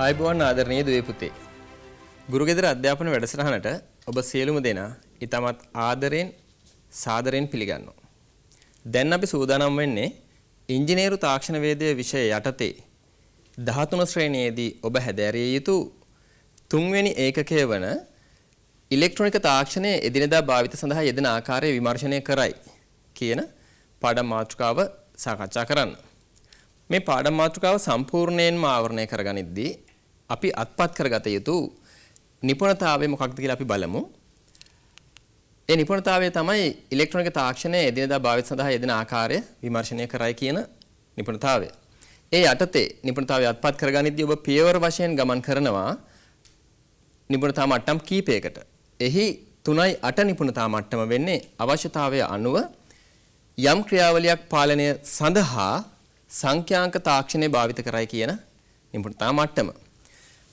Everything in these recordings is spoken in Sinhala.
ආයුබෝවන් ආදරණීය දුවේ පුතේ. ගුරුගෙදර අධ්‍යාපන වැඩසටහනට ඔබ සියලුම දෙනා ඊටමත් ආදරෙන් සාදරෙන් පිළිගන්නවා. දැන් අපි සූදානම් වෙන්නේ ඉංජිනේරු තාක්ෂණ වේදයේ විෂය යටතේ 13 ශ්‍රේණියේදී ඔබ හැදෑරිය යුතු තුන්වෙනි ඒකකය වන ඉලෙක්ට්‍රොනික තාක්ෂණයේ එදිනෙදා භාවිත සඳහා යෙදෙන ආකාරය විමර්ශනය කරයි කියන පාඩම් මාතෘකාව සාකච්ඡා කරන්න. මේ පාඩම් මාතෘකාව සම්පූර්ණයෙන්ම ආවරණය කරගනිද්දී අපි අත්පත් කරගත යුතු නිපුණතාවය මොකක්ද කියලා අපි බලමු. ඒ නිපුණතාවය තමයි ඉලෙක්ට්‍රොනික තාක්ෂණයේ එදිනෙදා භාවිත සඳහා යෙදෙන ආකාරය විමර්ශනය කරයි කියන නිපුණතාවය. ඒ යටතේ නිපුණතාවය අත්පත් කරගනිද්දී ඔබ පියවර වශයෙන් ගමන් කරනවා නිපුණතා මට්ටම් කීපයකට. එහි 3.8 නිපුණතා මට්ටම වෙන්නේ අවශ්‍යතාවය අනුව යම් ක්‍රියාවලියක් පාලනය සඳහා සංඛ්‍යාංක තාක්ෂණය භාවිත කරයි කියන නිපුණතා මට්ටම.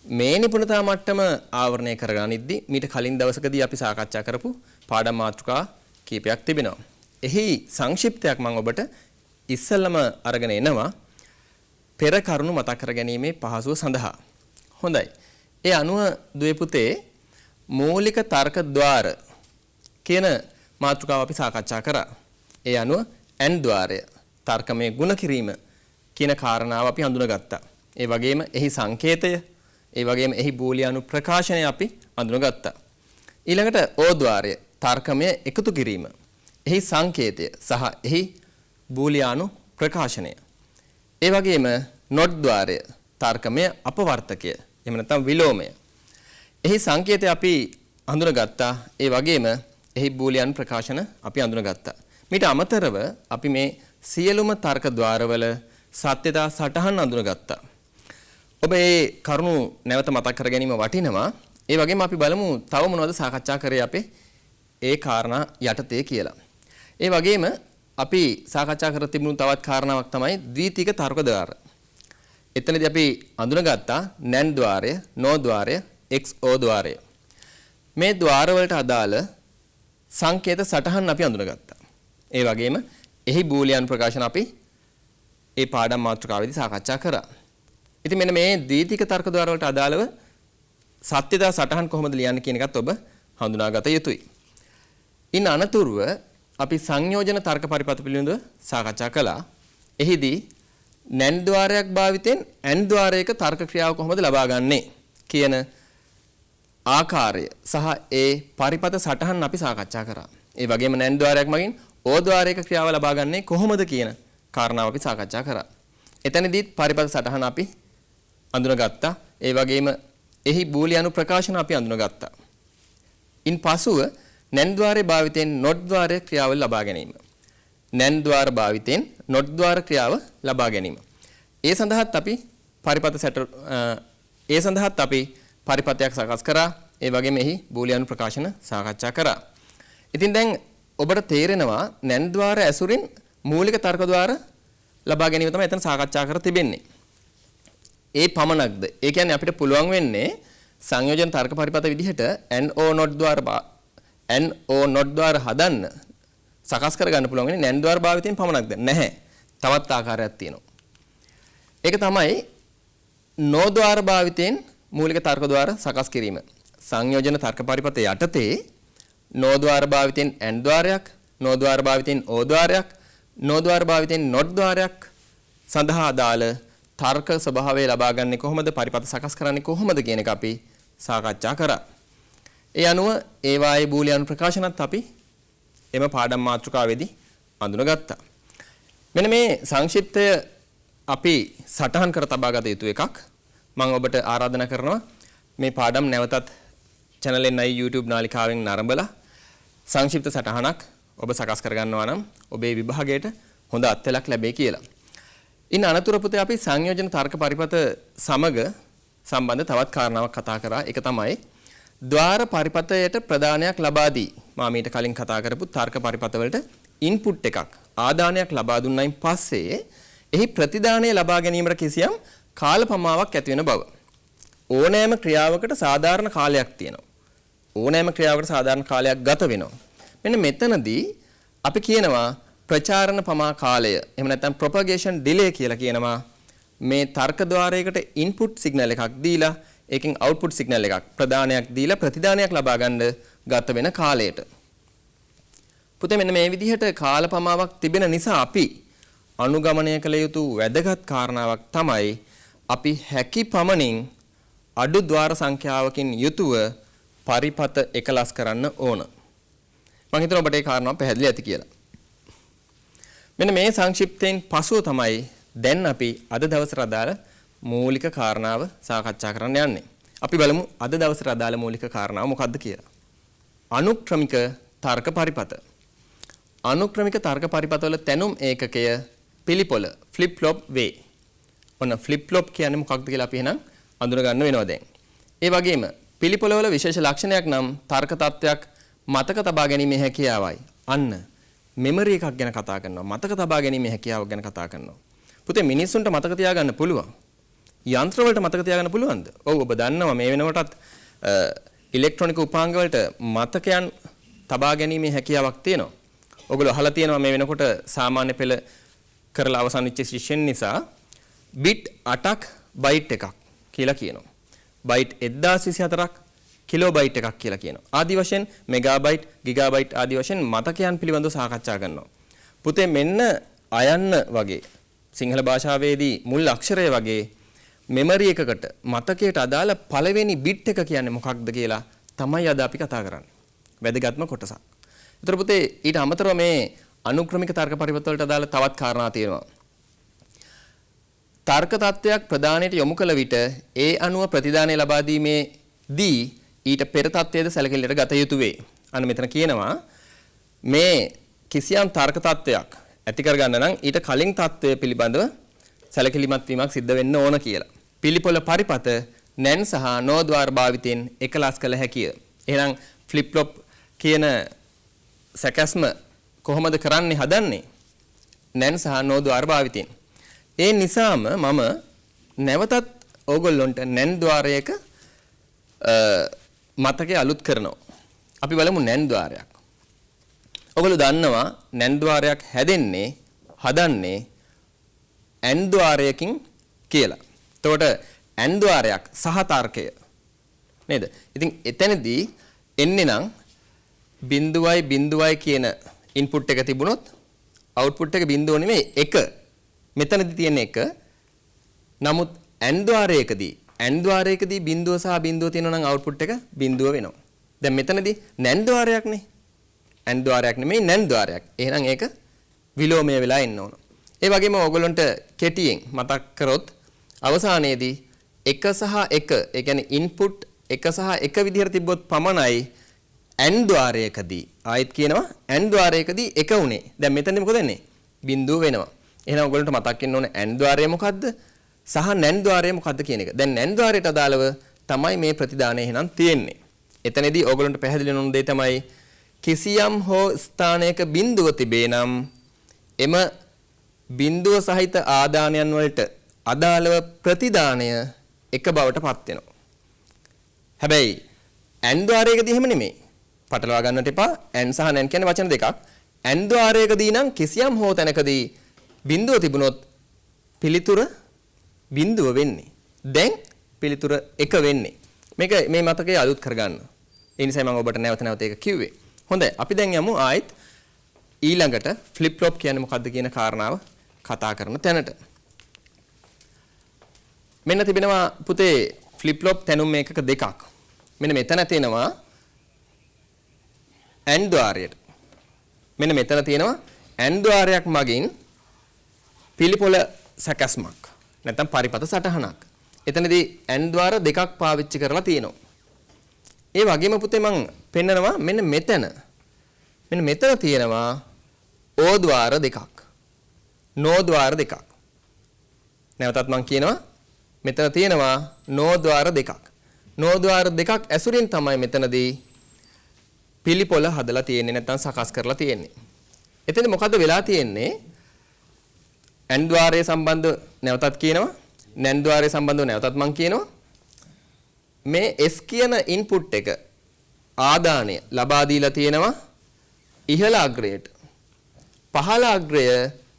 මේ නිපුණතා මට්ටම ආවරණය කරගනිද්දී මීට කලින් දවසකදී අපි සාකච්ඡා කරපු පාඩම් මාතෘකා කීපයක් තිබෙනවා. එහි සංක්ෂිප්තයක් මම ඔබට ඉස්සෙල්ලම අරගෙන එනවා පෙර කරුණු මතක් කර ගැනීමේ පහසුව සඳහා. හොඳයි. ඒ අනුව දුවේ පුතේ මූලික තර්ක ద్వාර කියන මාතෘකාව අපි සාකච්ඡා කරා. ඒ අනුව n ద్వාරය තර්කමය ගුණ කිරීම කියන කාරණාව අපි හඳුනාගත්තා. ඒ වගේම එහි සංකේතය, ඒ වගේම එහි බූලියානු ප්‍රකාශනය අපි හඳුනාගත්තා. ඊළඟට O ద్వාරය තර්කමය එකතු කිරීම, එහි සංකේතය සහ එහි බූලියානු ප්‍රකාශනය. ඒ වගේම not ద్వාරය තර්කමය අපවර්තකය, එහෙම නැත්නම් විලෝමය. එහි සංකේතය අපි හඳුනාගත්තා. ඒ වගේම එහි බූලියානු ප්‍රකාශන අපි හඳුනාගත්තා. මීට අමතරව අපි මේ සියලුම තර්ක ద్వාරවල සත්‍යතා සටහන් අඳුනගත්තා. ඔබ මේ කරුණු නැවත මතක් කර ගැනීම වටිනවා. ඒ වගේම අපි බලමු තව මොනවද සාකච්ඡා කරේ අපේ ඒ කාරණා යටතේ කියලා. ඒ වගේම අපි සාකච්ඡා කර තිබුණු තවත් කාරණාවක් තමයි ද්විතීක තර්ක ద్వාර. එතනදී අපි අඳුනගත්තා NAND ద్వාරය, NO ద్వාරය, XO ద్వාරය. මේ ద్వාර වලට අදාළ සංකේත සටහන් අපි අඳුනගත්තා. ඒ වගේම එහි බූලියානු ප්‍රකාශන අපි ඒ පාඩම් මාතෘකාවේදී සාකච්ඡා කරා. ඉතින් මෙන්න මේ ද්විතීක තර්ක ద్వාර වලට අදාළව සත්‍යතා සටහන් කොහොමද ලියන්නේ කියන එකත් ඔබ හඳුනාගත යුතුයි. ඉන් අනතුරුව අපි සංයෝජන තර්ක පරිපථ පිළිබඳව සාකච්ඡා කළා. එහිදී NAND ద్వාරයක් භාවිතෙන් AND ద్వාරයක තර්ක ක්‍රියාව කොහොමද ලබා ගන්නෙ කියන ආකාරය සහ ඒ පරිපථ සටහන් අපි සාකච්ඡා කරා. ඒ වගේම NAND ద్వාරයක් මගින් O ద్వාරයක ක්‍රියාව ලබා ගන්නේ කොහොමද කියන කාරණාව අපි සාකච්ඡා කරා. එතනදී පරිපථ සටහන අපි අඳුනගත්තා. ඒ වගේම එහි බූලියානු ප්‍රකාශන අපි අඳුනගත්තා. ඉන් පසුව NAND ద్వාරයේ භාවිතයෙන් NOT ద్వාරයේ ක්‍රියාව ලබා ගැනීම. NAND ద్వාර භාවිතයෙන් NOT ద్వාර ක්‍රියාව ලබා ගැනීම. ඒ සඳහාත් අපි පරිපථයක් සකස් කරා. ඒ වගේම එහි බූලියානු ප්‍රකාශන සාකච්ඡා කරා. ඉතින් දැන් ඔබට තේරෙනවා NAND ద్వාර ඇසුරින් මූලික තර්ක ద్వාර ලබා ගැනීම තමයි එතන සාකච්ඡා කර තිබෙන්නේ. ඒ පමණක්ද? ඒ කියන්නේ අපිට පුළුවන් වෙන්නේ සංයෝජන තර්ක පරිපථ විදිහට NO not ద్వාර හදන්න සකස් කරගන්න පුළුවන් වෙන්නේ NAND ద్వාර භාවිතයෙන් පමණක්ද? නැහැ. තවත් ආකාරයක් තියෙනවා. ඒක තමයි NO ద్వාර භාවිතයෙන් මූලික තර්ක ద్వාර සකස් කිරීම. සංයෝජන තර්ක පරිපථ යටතේ NO ద్వාර භාවිතයෙන් AND ద్వාරයක්, NO ద్వාර භාවිතයෙන් O ద్వාරයක්, NO ద్వාර භාවිතයෙන් NOT ద్వාරයක් සඳහා අදාළ තර්ක ස්වභාවය ලබා ගන්න කොහොමද, පරිපථ සකස් කරන්නේ කොහොමද කියන එක අපි සාකච්ඡා කරා. ඒ අනුව ඒවායේ බූලියානු ප්‍රකාශනත් අපි එම පාඩම් මාතෘකාවේදී අඳුනගත්තා. මෙන්න මේ සංක්ෂිප්තය අපි සටහන් කර තබා ගත යුතු එකක්. මම ඔබට ආරාධනා කරනවා මේ පාඩම් නැවතත් channel එකේ YouTube නාලිකාවෙන් නරඹලා සංක්ෂිප්ත සටහනක් ඔබ සකස් කර ගන්නවා නම් ඔබේ විභාගයට හොඳ අත්දැකීමක් ලැබෙයි කියලා. ඉන් අනතුරු පුතේ අපි සංයෝජන තර්ක පරිපථ සමග සම්බන්ධ තවත් කාරණාවක් කතා කරා. ඒක තමයි ద్వාර පරිපථයට ප්‍රදානයක් ලබා දී. මම ඊට කලින් කතා කරපු තර්ක පරිපථ වලට ඉන්පුට් එකක් ආදානයක් ලබා දුන්නායින් පස්සේ එහි ප්‍රතිදානය ලබා ගැනීමට කිසියම් කාලපමාවක් ඇති වෙන බව. ඕනෑම ක්‍රියාවකට සාධාරණ කාලයක් තියෙනවා. ඕනෑම ක්‍රියාවකට සාධාරණ කාලයක් ගත වෙනවා. මෙන්න මෙතනදී අපි කියනවා ප්‍රචාරණ පමා කාලය, එහෙම නැත්නම් propagation delay කියලා කියනවා මේ තර්ක ద్వාරයකට ඉන්පුට් සිග්නල් එකක් දීලා ඒකෙන් අවුට්පුට් සිග්නල් එකක් ප්‍රදානයක් දීලා ප්‍රතිදානයක් ලබා ගන්න ගත වෙන කාලයට. පුතේ මෙන්න මේ විදිහට කාලපමාවක් තිබෙන නිසා අපි අනුගමනය කළ යුතු වැදගත් කාරණාවක් තමයි අපි හැකි පමණින් අඩු ద్వාර සංඛ්‍යාවකින් යුතුව පරිපත එකලස් කරන්න ඕන. මම හිතනවා ඔබට ඒ කාරණාව පැහැදිලි ඇති කියලා. මෙන්න මේ සංක්ෂිප්තයෙන් පසුව තමයි දැන් අපි අද දවසට අදාළ මූලික කාරණාව සාකච්ඡා කරන්න යන්නේ. අපි බලමු අද දවසට අදාළ මූලික කාරණාව මොකක්ද කියලා. අනුක්‍රමික තර්ක පරිපත. අනුක්‍රමික තර්ක පරිපතවල තැනුම් ඒකකය පිළිපොළ ෆ්ලිප් ෆ්ලොප් වේ. ඔන්න ෆ්ලිප් ෆ්ලොප් කියන්නේ මොකක්ද කියලා අපි එහෙනම් අඳුර ගන්න වෙනවා දැන්. ඒ වගේම පිළිපොළවල විශේෂ ලක්ෂණයක් නම් තර්ක තත්වයක් මතක තබා ගැනීමේ හැකියාවයි. අන්න මෙමරි එකක් ගැන කතා කරනවා. මතක තබා ගැනීමේ හැකියාව ගැන කතා කරනවා. පුතේ මිනිස්සුන්ට මතක තියාගන්න පුළුවන්. යන්ත්‍ර වලට මතක තියාගන්න පුළුවන්ද? ඔව් ඔබ දන්නවා මේ වෙනකොටත් ඉලෙක්ට්‍රොනික උපාංග වලට මතකයන් තබා ගැනීමේ හැකියාවක් තියෙනවා. ඔයගොල්ලෝ අහලා තියෙනවා මේ වෙනකොට සාමාන්‍ය පෙළ කරලා අවසන් වෙච්ච ශිෂ්‍යයන් නිසා බිට් 8ක් බයිට් එකක් කියලා කියනවා. බයිට් 1024ක් කිලෝබයිට් එකක් කියලා කියනවා. ආදි වශයෙන් මෙගාබයිට්, ගිගාබයිට් ආදි වශයෙන් මතකයන් පිළිබඳව සාකච්ඡා කරනවා. පුතේ මෙන්න අයන්න වගේ සිංහල භාෂාවේදී මුල් අක්ෂරය වගේ මෙමරි එකකට මතකයට අදාළ පළවෙනි බිට් එක කියන්නේ මොකක්ද කියලා තමයි අද අපි කතා කරන්නේ. වැදගත්ම කොටසක්. ඒතර පුතේ ඊට අමතරව මේ අනුක්‍රමික තර්ක පරිපත වලට අදාළ තවත් කාරණා තියෙනවා. තර්ක තත්වයක් ප්‍රදානයට යොමු කළ විට ඒ අනුව ප්‍රතිදානය ලබා දීමේදී ඊට පෙර තත්වයේද සැලකිල්ලට ගත යුතු වේ. අන්න මෙතන කියනවා මේ කිසියම් තර්ක තත්වයක් ඇති කරගන්න නම් ඊට කලින් තත්වය පිළිබඳව සැලකිලිමත් වීමක් සිද්ධ වෙන්න ඕන කියලා. පිළිපොළ පරිපත නැන් සහ නෝ ద్వාර භාවිතයෙන් එකලස් කළ හැකිය. එහෙනම් ෆ්ලිප් ෆ්ලොප් කියන සැකස්ම කොහොමද කරන්නේ හදන්නේ? නැන් සහ නෝ ద్వාර භාවිතයෙන්. ඒ නිසාම මම නැවතත් ඕගොල්ලොන්ට නැන් ద్వාරයක මතකය අලුත් කරනවා. අපි බලමු නැන් ద్వාරයක්. ඔයගොල්ලෝ දන්නවා නැන් ద్వාරයක් හදන්නේ ඇන් ద్వාරයකින් කියලා. එතකොට ඇන් ద్వාරයක් සහ තර්කය නේද? ඉතින් එතනදී එන්නේ නම් බිඳුවයි කියන ඉන්පුට් එක තිබුණොත් අවුට්පුට් එක බිඳුව නෙමෙයි 1. මෙතනදී තියෙන 1. නමුත් ඇන් ద్వාරයකදී බිඳුව සහ බිඳුව තියෙනවා නම් අවුට්පුට් එක බිඳුව වෙනවා. දැන් මෙතනදී නැන් ద్వාරයක්නේ. ඇන් ద్వාරයක් නෙමෙයි නැන් ద్వාරයක්. එහෙනම් ඒක විලෝමය වෙලා එන්න ඕන. ඒ වගේම ඕගොල්ලන්ට කෙටියෙන් මතක් කරොත් අවසානයේදී 1 සහ 1 ඒ කියන්නේ ඉන්පුට් 1 සහ 1 විදිහට තිබ්බොත් පමණයි ඇන් ద్వාරයකදී ආයෙත් කියනවා ඇන් ద్వාරයකදී 1 උනේ. දැන් මෙතනදී මොකද වෙන්නේ? බිඳුව වෙනවා. එහෙනම් ඕගොල්ලන්ට මතක් වෙන්න ඕනේ ඇන් ద్వාරය මොකද්ද? සහ නැන් ద్వාරය මොකද්ද කියන එක. දැන් නැන් ద్వාරයට අදාළව තමයි මේ ප්‍රතිදානය එහෙනම් තියෙන්නේ. එතනදී ඕගොල්ලන්ට පැහැදිලි වෙන දේ තමයි කිසියම් හෝ ස්ථානයක බිඳුව තිබේ නම් එම බිඳුව සහිත ආදානයන් වලට අදාළව ප්‍රතිදානය එක බවට පත් වෙනවා. හැබැයි ඇන් ద్వාරයකදී එහෙම නෙමෙයි. පටලවා ගන්නට එපා. ඇන් සහ නැන් කියන්නේ වචන දෙකක්. ඇන් ద్వාරයකදී නම් කිසියම් හෝ තැනකදී බිඳුව තිබුණොත් පිළිතුර බිඳුව වෙන්නේ. දැන් පිළිතුර 1 වෙන්නේ. මේක මේ මතකයේ අලුත් කරගන්න. ඒ නිසා මම ඔබට නැවත ඒක කිව්වේ. හොඳයි. අපි දැන් යමු ආයෙත් ඊළඟට ෆ්ලිප් ෆ්ලොප් කියන්නේ මොකක්ද කියන කාරණාව කතා කරන තැනට. මෙන්න තිබෙනවා පුතේ ෆ්ලිප් ෆ්ලොප් තැනුම් මේකක දෙකක්. මෙන්න මෙතන තියෙනවා ඇන් ద్వාරයට. මෙන්න මෙතන තියෙනවා ඇන් ద్వාරයක් මගින් පිළිපොළ සැකස්මක්. නැත්නම් පරිපත සටහනක්. එතනදී ඇන් ద్వාර දෙකක් පාවිච්චි කරලා තියෙනවා. ඒ වගේම පුතේ මම පෙන්නනවා මෙන්න මෙතන. මෙන්න මෙතන තියෙනවා ඕ ద్వාර දෙකක්. නෝ ద్వාර දෙකක්. නැවතත් මම කියනවා මෙතන තියෙනවා නෝ ద్వාර දෙකක්. නෝ ద్వාර දෙකක් ඇසුරින් තමයි මෙතනදී පිළිපොළ හදලා තියෙන්නේ නැත්නම් සකස් කරලා තියෙන්නේ. එතෙන් මොකද්ද වෙලා තියෙන්නේ? ඇන් ద్వාරය සම්බන්ධව නැවතත් කියනවා. නැන් ద్వාරය සම්බන්ධව නැවතත් මම කියනවා. මේ S කියන ඉන්පුට් එක ආදානය ලබා දීලා තියෙනවා ඉහළ අග්‍රයට. පහළ අග්‍රය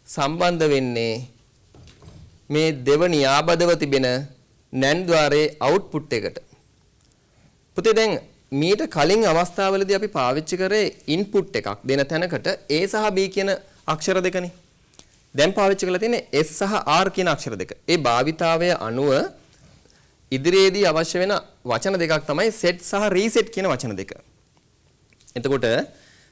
සම්බන්ධ වෙන්නේ මේ දෙවනි ආබදව තිබෙන NAND ద్వාරයේ output එකට. පුතේ දැන් මීට කලින් අවස්ථාවලදී අපි පාවිච්චි කරේ input එකක් දෙන තැනකට A සහ B කියන අක්ෂර දෙකනේ. දැන් පාවිච්චි කරලා තියෙන්නේ S සහ R කියන අක්ෂර දෙක. ඒ භාවිතාවය අනුව ඉදිරියේදී අවශ්‍ය වෙන වචන දෙකක් තමයි set සහ reset කියන වචන දෙක. එතකොට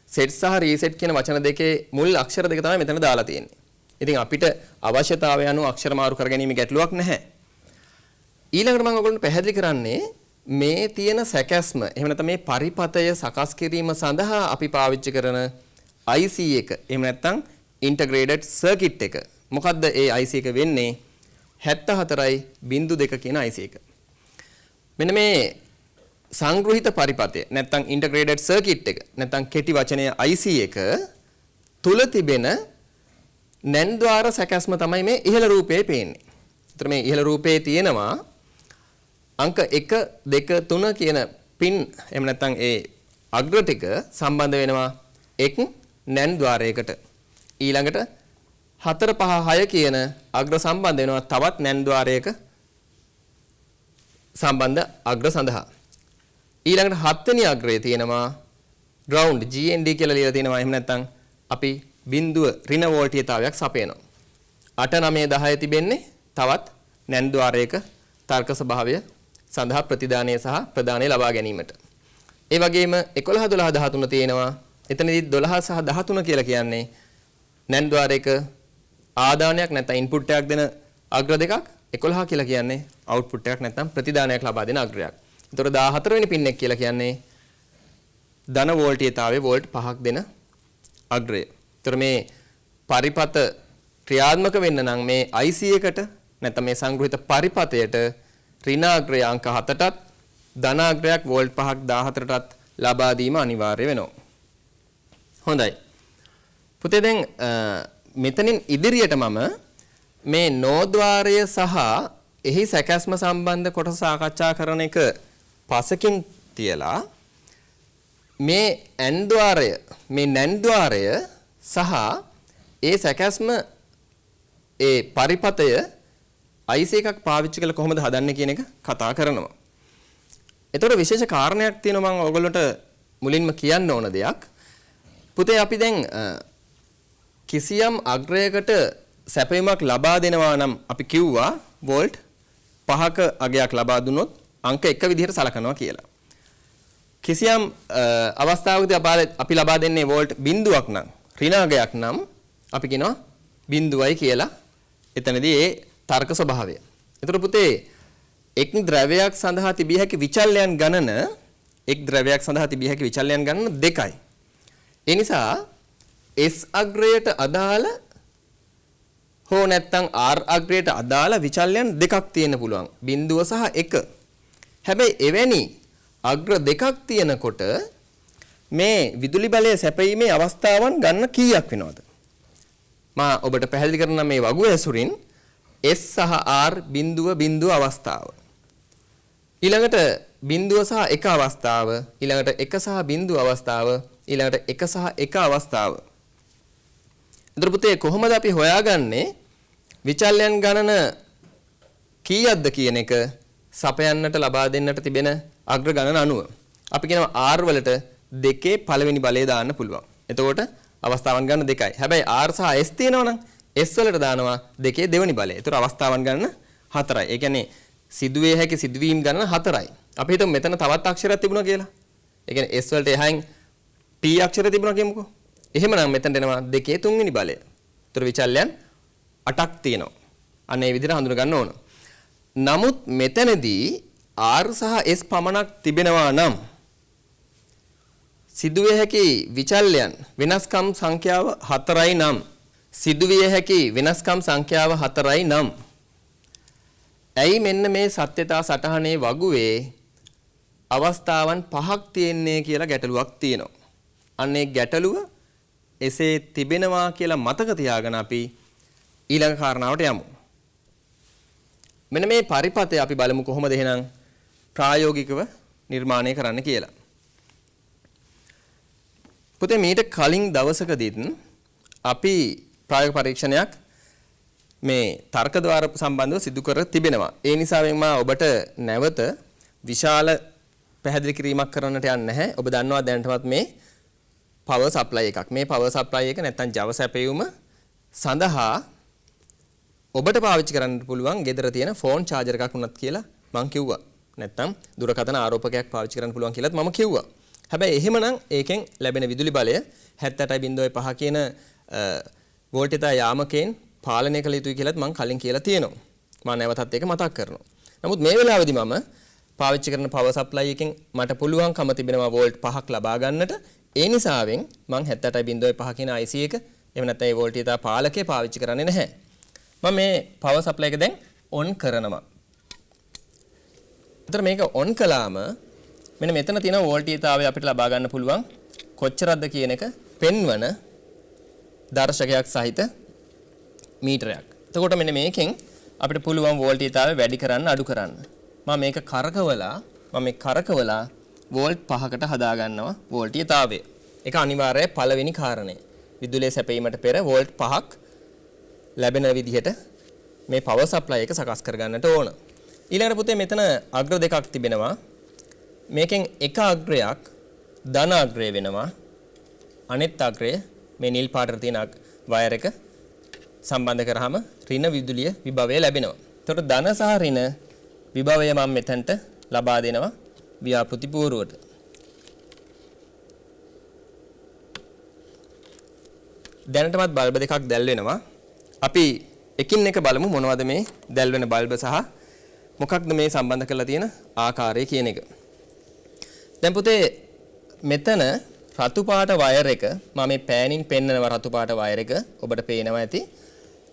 set සහ reset කියන වචන දෙකේ මුල් අක්ෂර දෙක තමයි මෙතන දාලා තියෙන්නේ. ඉතින් අපිට අවශ්‍යතාවය අනුව අක්ෂර මාරු කරගැනීමේ ගැටලුවක් නැහැ. ඊළඟට මම ඔයගොල්ලන්ට පැහැදිලි කරන්නේ මේ තියෙන සැකැස්ම එහෙම නැත්නම් මේ පරිපතය සකස් කිරීම සඳහා අපි පාවිච්චි කරන IC එක එහෙම නැත්නම් integrated circuit එක. මොකද්ද ඒ IC එක වෙන්නේ? 74.2 කියන IC එක. මෙන්න මේ සංග්‍රහිත පරිපතය නැත්නම් integrated circuit එක නැත්නම් කෙටි වචනය IC එක තුල තිබෙන NAND ద్వාර සැකැස්ම තමයි මේ ඉහළ රූපයේ පේන්නේ. ඒතර මේ ඉහළ රූපයේ තියෙනවා අංක 1 2 3 කියන පින් එහෙම නැත්නම් ඒ අග්‍ර ටික සම්බන්ධ වෙනවා එක් NAND ద్వාරයකට. ඊළඟට 4 5 6 කියන අග්‍ර සම්බන්ධ වෙනවා තවත් NAND ద్వාරයක සම්බන්ධ අග්‍ර සඳහා. ඊළඟට 7 වෙනි අග්‍රයේ තියෙනවා ground GND කියලා ලියලා තියෙනවා. එහෙම නැත්නම් අපි බිඳුව ඍණ වෝල්ටීයතාවයක් සපයනවා. 8 9 10 තිබෙන්නේ තවත් NAND ద్వාරයක තර්ක ස්වභාවය සඳහා ප්‍රතිදානය සහ ප්‍රදානය ලබා ගැනීමට. ඒ වගේම 11 12 13 තියෙනවා. එතනදී 12 සහ 13 කියලා කියන්නේ NAND ద్వාරයක ආදානයක් නැත්නම් ඉන්පුට් එකක් දෙන අග්‍ර දෙකක්. 11 කියලා කියන්නේ අවුට්පුට් එකක් නැත්නම් ප්‍රතිදානයක් ලබා දෙන අග්‍රයක්. ඒතර 14 වෙනි පින් එක කියලා කියන්නේ ධන වෝල්ටීයතාවයේ වෝල්ට් 5ක් දෙන අග්‍රය. ඒතර මේ පරිපත ක්‍රියාත්මක වෙන්න නම් මේ IC එකට නැත්නම් මේ සංග්‍රහිත පරිපතයට ඍණාග්‍රය අංක 7ටත් ධනාග්‍රයක් වෝල්ට් 5ක් 14ටත් ලබා දීම අනිවාර්ය වෙනවා. හොඳයි. පුතේ දැන් මෙතනින් ඉදිරියට මම මේ නෝද්වාරය සහ එහි සැකැස්ම සම්බන්ධ කොටස සාකච්ඡා කරන එක පසකින් තියලා මේ AND ద్వාරය මේ NAND ద్వාරය සහ ඒ සැකැස්ම ඒ පරිපතය IC එකක් පාවිච්චි කරලා කොහොමද හදන්නේ කියන එක කතා කරනවා. ඒතකොට විශේෂ කාරණයක් තියෙනවා මම ඔයගොල්ලන්ට මුලින්ම කියන්න ඕන දෙයක්. පුතේ අපි දැන් කිසියම් අග්‍රයකට සැපයීමක් ලබා දෙනවා නම් අපි කිව්වා වෝල්ට් 5ක අගයක් ලබා දුන්නොත් අංක 1 විදිහට සලකනවා කියලා. කිසියම් අවස්ථාවකදී අපි ලබා දෙන්නේ වෝල්ට් බිඳුවක් නම් ඍණාගයක් නම් අපි කියනවා බිඳුවයි කියලා. එතනදී ඒ තර්ක ස්වභාවය. ඒතර පුතේ එක් ද්‍රව්‍යයක් සඳහා තිබිය හැකි විචල්‍යයන් ගණන එක් ද්‍රව්‍යයක් සඳහා තිබිය හැකි විචල්‍යයන් ගණන 2යි. ඒ නිසා S අග්‍රයට අදාළ හෝ නැත්නම් R අග්‍රයට අදාළ විචල්‍යයන් දෙකක් තියෙන්න පුළුවන්. බිඳුව සහ 1. හැබැයි එවැනි අග්‍ර දෙකක් තියෙනකොට මේ විදුලි බලය සැපීමේ අවස්ථාවන් ගන්න කීයක් වෙනවද? මා ඔබට පැහැදිලි කරන මේ වගුව ඇසුරින් S සහ R බිඳුව අවස්ථාව. ඊළඟට බිඳුව සහ 1 අවස්ථාව, ඊළඟට 1 සහ බිඳුව අවස්ථාව, ඊළඟට 1 සහ 1 අවස්ථාව. එතකොට පුතේ කොහොමද අපි හොයාගන්නේ විචල්‍යයන් ගණන කීයක්ද කියන එක සපයන්නට ලබා දෙන්නට තිබෙන අග්‍ර ගණන අනුව. අපි කියනවා R වලට 2 පළවෙනි බලය දාන්න පුළුවන්. එතකොට අවස්ථාවන් ගණන 2යි. හැබැයි R සහ S තියෙනවා නම් S වලට දානවා 2 දෙවෙනි බලය. ඒතර අවස්ථාවන් ගණන 4යි. ඒ කියන්නේ සිදුවේ හැකි සිදුවීම් ගණන 4යි. අපි හිතමු මෙතන තවත් අක්ෂරයක් තිබුණා කියලා. ඒ කියන්නේ S වලට එහායින් P අක්ෂරය තිබුණා කියමුකෝ. එහෙමනම් මෙතනට එනවා 2 තුන්වෙනි බලය. ඒතර විචල්‍යයන් 8ක් තියෙනවා. අන්න ඒ විදිහට හඳුන ගන්න ඕන. නමුත් මෙතනදී R සහ S පමණක් තිබෙනවා නම් සිදුවේ හැකි විචල්‍යයන් වෙනස්කම් සංඛ්‍යාව 4යි නම් සිදුවිය හැකි වෙනස්කම් සංඛ්‍යාව 4යි නම් ඇයි මෙන්න මේ සත්‍යතා සටහනේ වගුවේ අවස්ථාවන් 5ක් තියෙන්නේ කියලා ගැටලුවක් තියෙනවා. අන්නේ ගැටලුව එසේ තිබෙනවා කියලා මතක තියාගෙන අපි ඊළඟ කාරණාවට යමු. මෙන්න මේ පරිපතය අපි බලමු කොහොමද එහෙනම් ප්‍රායෝගිකව නිර්මාණය කරන්න කියලා. පුතේ මීට කලින් දවසකදීත් අපි ප්‍රායෝගික පරීක්ෂණයක් මේ තර්ක ద్వාර සම්බන්ධව සිදු කර තිබෙනවා. ඒ නිසාවෙන් මා ඔබට නැවත විශාල පැහැදිලි කිරීමක් කරන්නට යන්නේ නැහැ. ඔබ දන්නවා දැනටමත් මේ power supply එකක්. මේ power supply එක නැත්තම් Java සැපයුම සඳහා ඔබට පාවිච්චි කරන්න පුළුවන් ගෙදර තියෙන ෆෝන් charger එකක් වුණත් කියලා මම කිව්වා. නැත්තම් දුරකථන ආරෝපකයක් පාවිච්චි කරන්න පුළුවන් කියලාත් මම කිව්වා. හැබැයි එහෙමනම් ඒකෙන් ලැබෙන විදුලි බලය 78.5 කියන වෝල්ටේජ යාමකයෙන් පාලනය කළ යුතුයි කියලාත් මම කලින් කියලා තියෙනවා. මම නැවතත් ඒක මතක් කරනවා. නමුත් මේ වෙලාවේදී මම පාවිච්චි කරන power supply එකෙන් මට පුළුවන්කම තිබෙනවා වෝල්ට් 5ක් ලබා ගන්නට. ඒ නිසාවෙන් මම 78.5 කියන IC එක එහෙම නැත්නම් ඒ වෝල්ටේජ පාලකය පාවිච්චි කරන්නේ නැහැ. මම මේ power supply එක දැන් on කරනවා. ඒතර මේක on කළාම මෙන්න මෙතන තියෙන වෝල්ටේජතාවය අපිට ලබා ගන්න පුළුවන් කොච්චරද කියන එක පෙන්වන දර්ශකයක් සහිත මීටරයක්. එතකොට මෙන්න මේකෙන් අපිට පුළුවන් වෝල්ටේජතාවය වැඩි කරන්න අඩු කරන්න. මම මේක කරකවලා වෝල්ට් 5කට හදා ගන්නවා වෝල්ටේජතාවය. ඒක අනිවාර්යයි පළවෙනි කාරණය. විදුලිය සැපීමට පෙර වෝල්ට් 5ක් ලැබෙන විදිහට මේ power supply එක සකස් කර ගන්නට ඕන. ඊළඟට පුතේ මෙතන අග්‍ර දෙකක් තිබෙනවා. මේකෙන් එක අග්‍රයක් ධන අග්‍රය වෙනවා. අනෙත් අග්‍රය මේ නිල් පාටට තියෙන වයර් එක සම්බන්ධ කරාම ඍණ විදුලිය විභවය ලැබෙනවා. එතකොට ධන සහ ඍණ විභවය මම මෙතනට ලබා දෙනවා ව්‍යාපෘති පූර්වට. දැනටමත් බල්බ දෙකක් දැල් වෙනවා. අපි එකින් එක බලමු මොනවද මේ දැල් වෙන බල්බ සහ මොකක්ද මේ සම්බන්ධ කරලා තියෙන ආකාරය කියන එක. දැන් පුතේ මෙතන රතු පාට වයර් එක මම මේ පෑනින් පෙන්නනවා රතු පාට වයර් එක ඔබට පේනවා ඇති.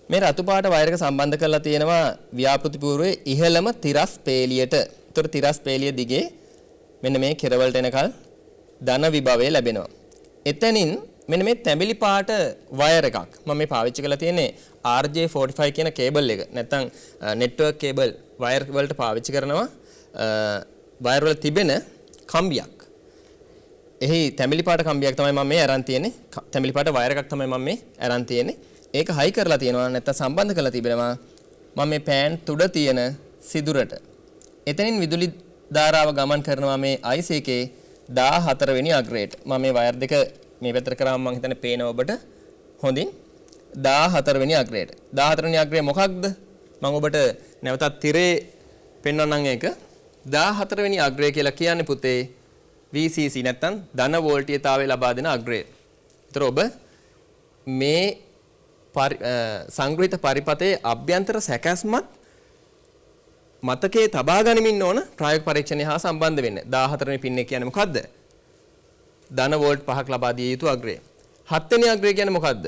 මේ රතු පාට වයර් එක සම්බන්ධ කරලා තියෙනවා ව්‍යාපෘති පූර්වයේ ඉහළම තිරස් පේලියට. ඒතර තිරස් පේලිය දිගේ මෙන්න මේ කෙරවලට එනකල් ධන විභවය ලැබෙනවා. එතනින් මෙන්න මේ තැඹිලි පාට වයර් එකක් මම මේ පාවිච්චි කරලා තියෙන්නේ RJ45 කියන කේබල් එක. නැත්තම් නෙට්වර්ක් කේබල් වයර් වලට පාවිච්චි කරනවා වයර් වල තිබෙන කම්බියක්. එහි තැඹිලි පාට කම්බියක් තමයි මම මේ අරන් තියෙන්නේ. තැඹිලි පාට වයර් එකක් තමයි මම මේ අරන් තියෙන්නේ. ඒක හයි කරලා තියෙනවා නැත්තම් සම්බන්ධ කරලා තිබෙනවා මම මේ පෑන් තුඩ තියෙන සිදුරට. එතනින් විදුලි ධාරාව ගමන් කරනවා මේ IC එකේ 14 වෙනි අග්‍රයට. මම මේ වයර් දෙක මේ පැත්තට කරාම මම හිතන්නේ පේනවා ඔබට හොඳින් 14 වෙනි අග්‍රයට. 14 වෙනි අග්‍රය මොකක්ද? මම ඔබට නැවතත් තිරේ පෙන්වන්නම් ඒක. 14 වෙනි අග්‍රය කියලා කියන්නේ පුතේ VCC නැත්තම් ධන වෝල්ටේජතාවය ලබා දෙන අග්‍රය. ඒතර ඔබ මේ සංග්‍රහිත පරිපතේ අභ්‍යන්තර සැකැස්මත් මතකයේ තබා ගනිමින් ඕන ප්‍රායෝගික පරීක්ෂණය හා සම්බන්ධ වෙන්න. 14 වෙනි පින් එක කියන්නේ මොකද්ද? ධන වෝල්ට් 5ක් ලබා දිය යුතු අග්‍රය. 7 වෙනි අග්‍රය කියන්නේ මොකද්ද?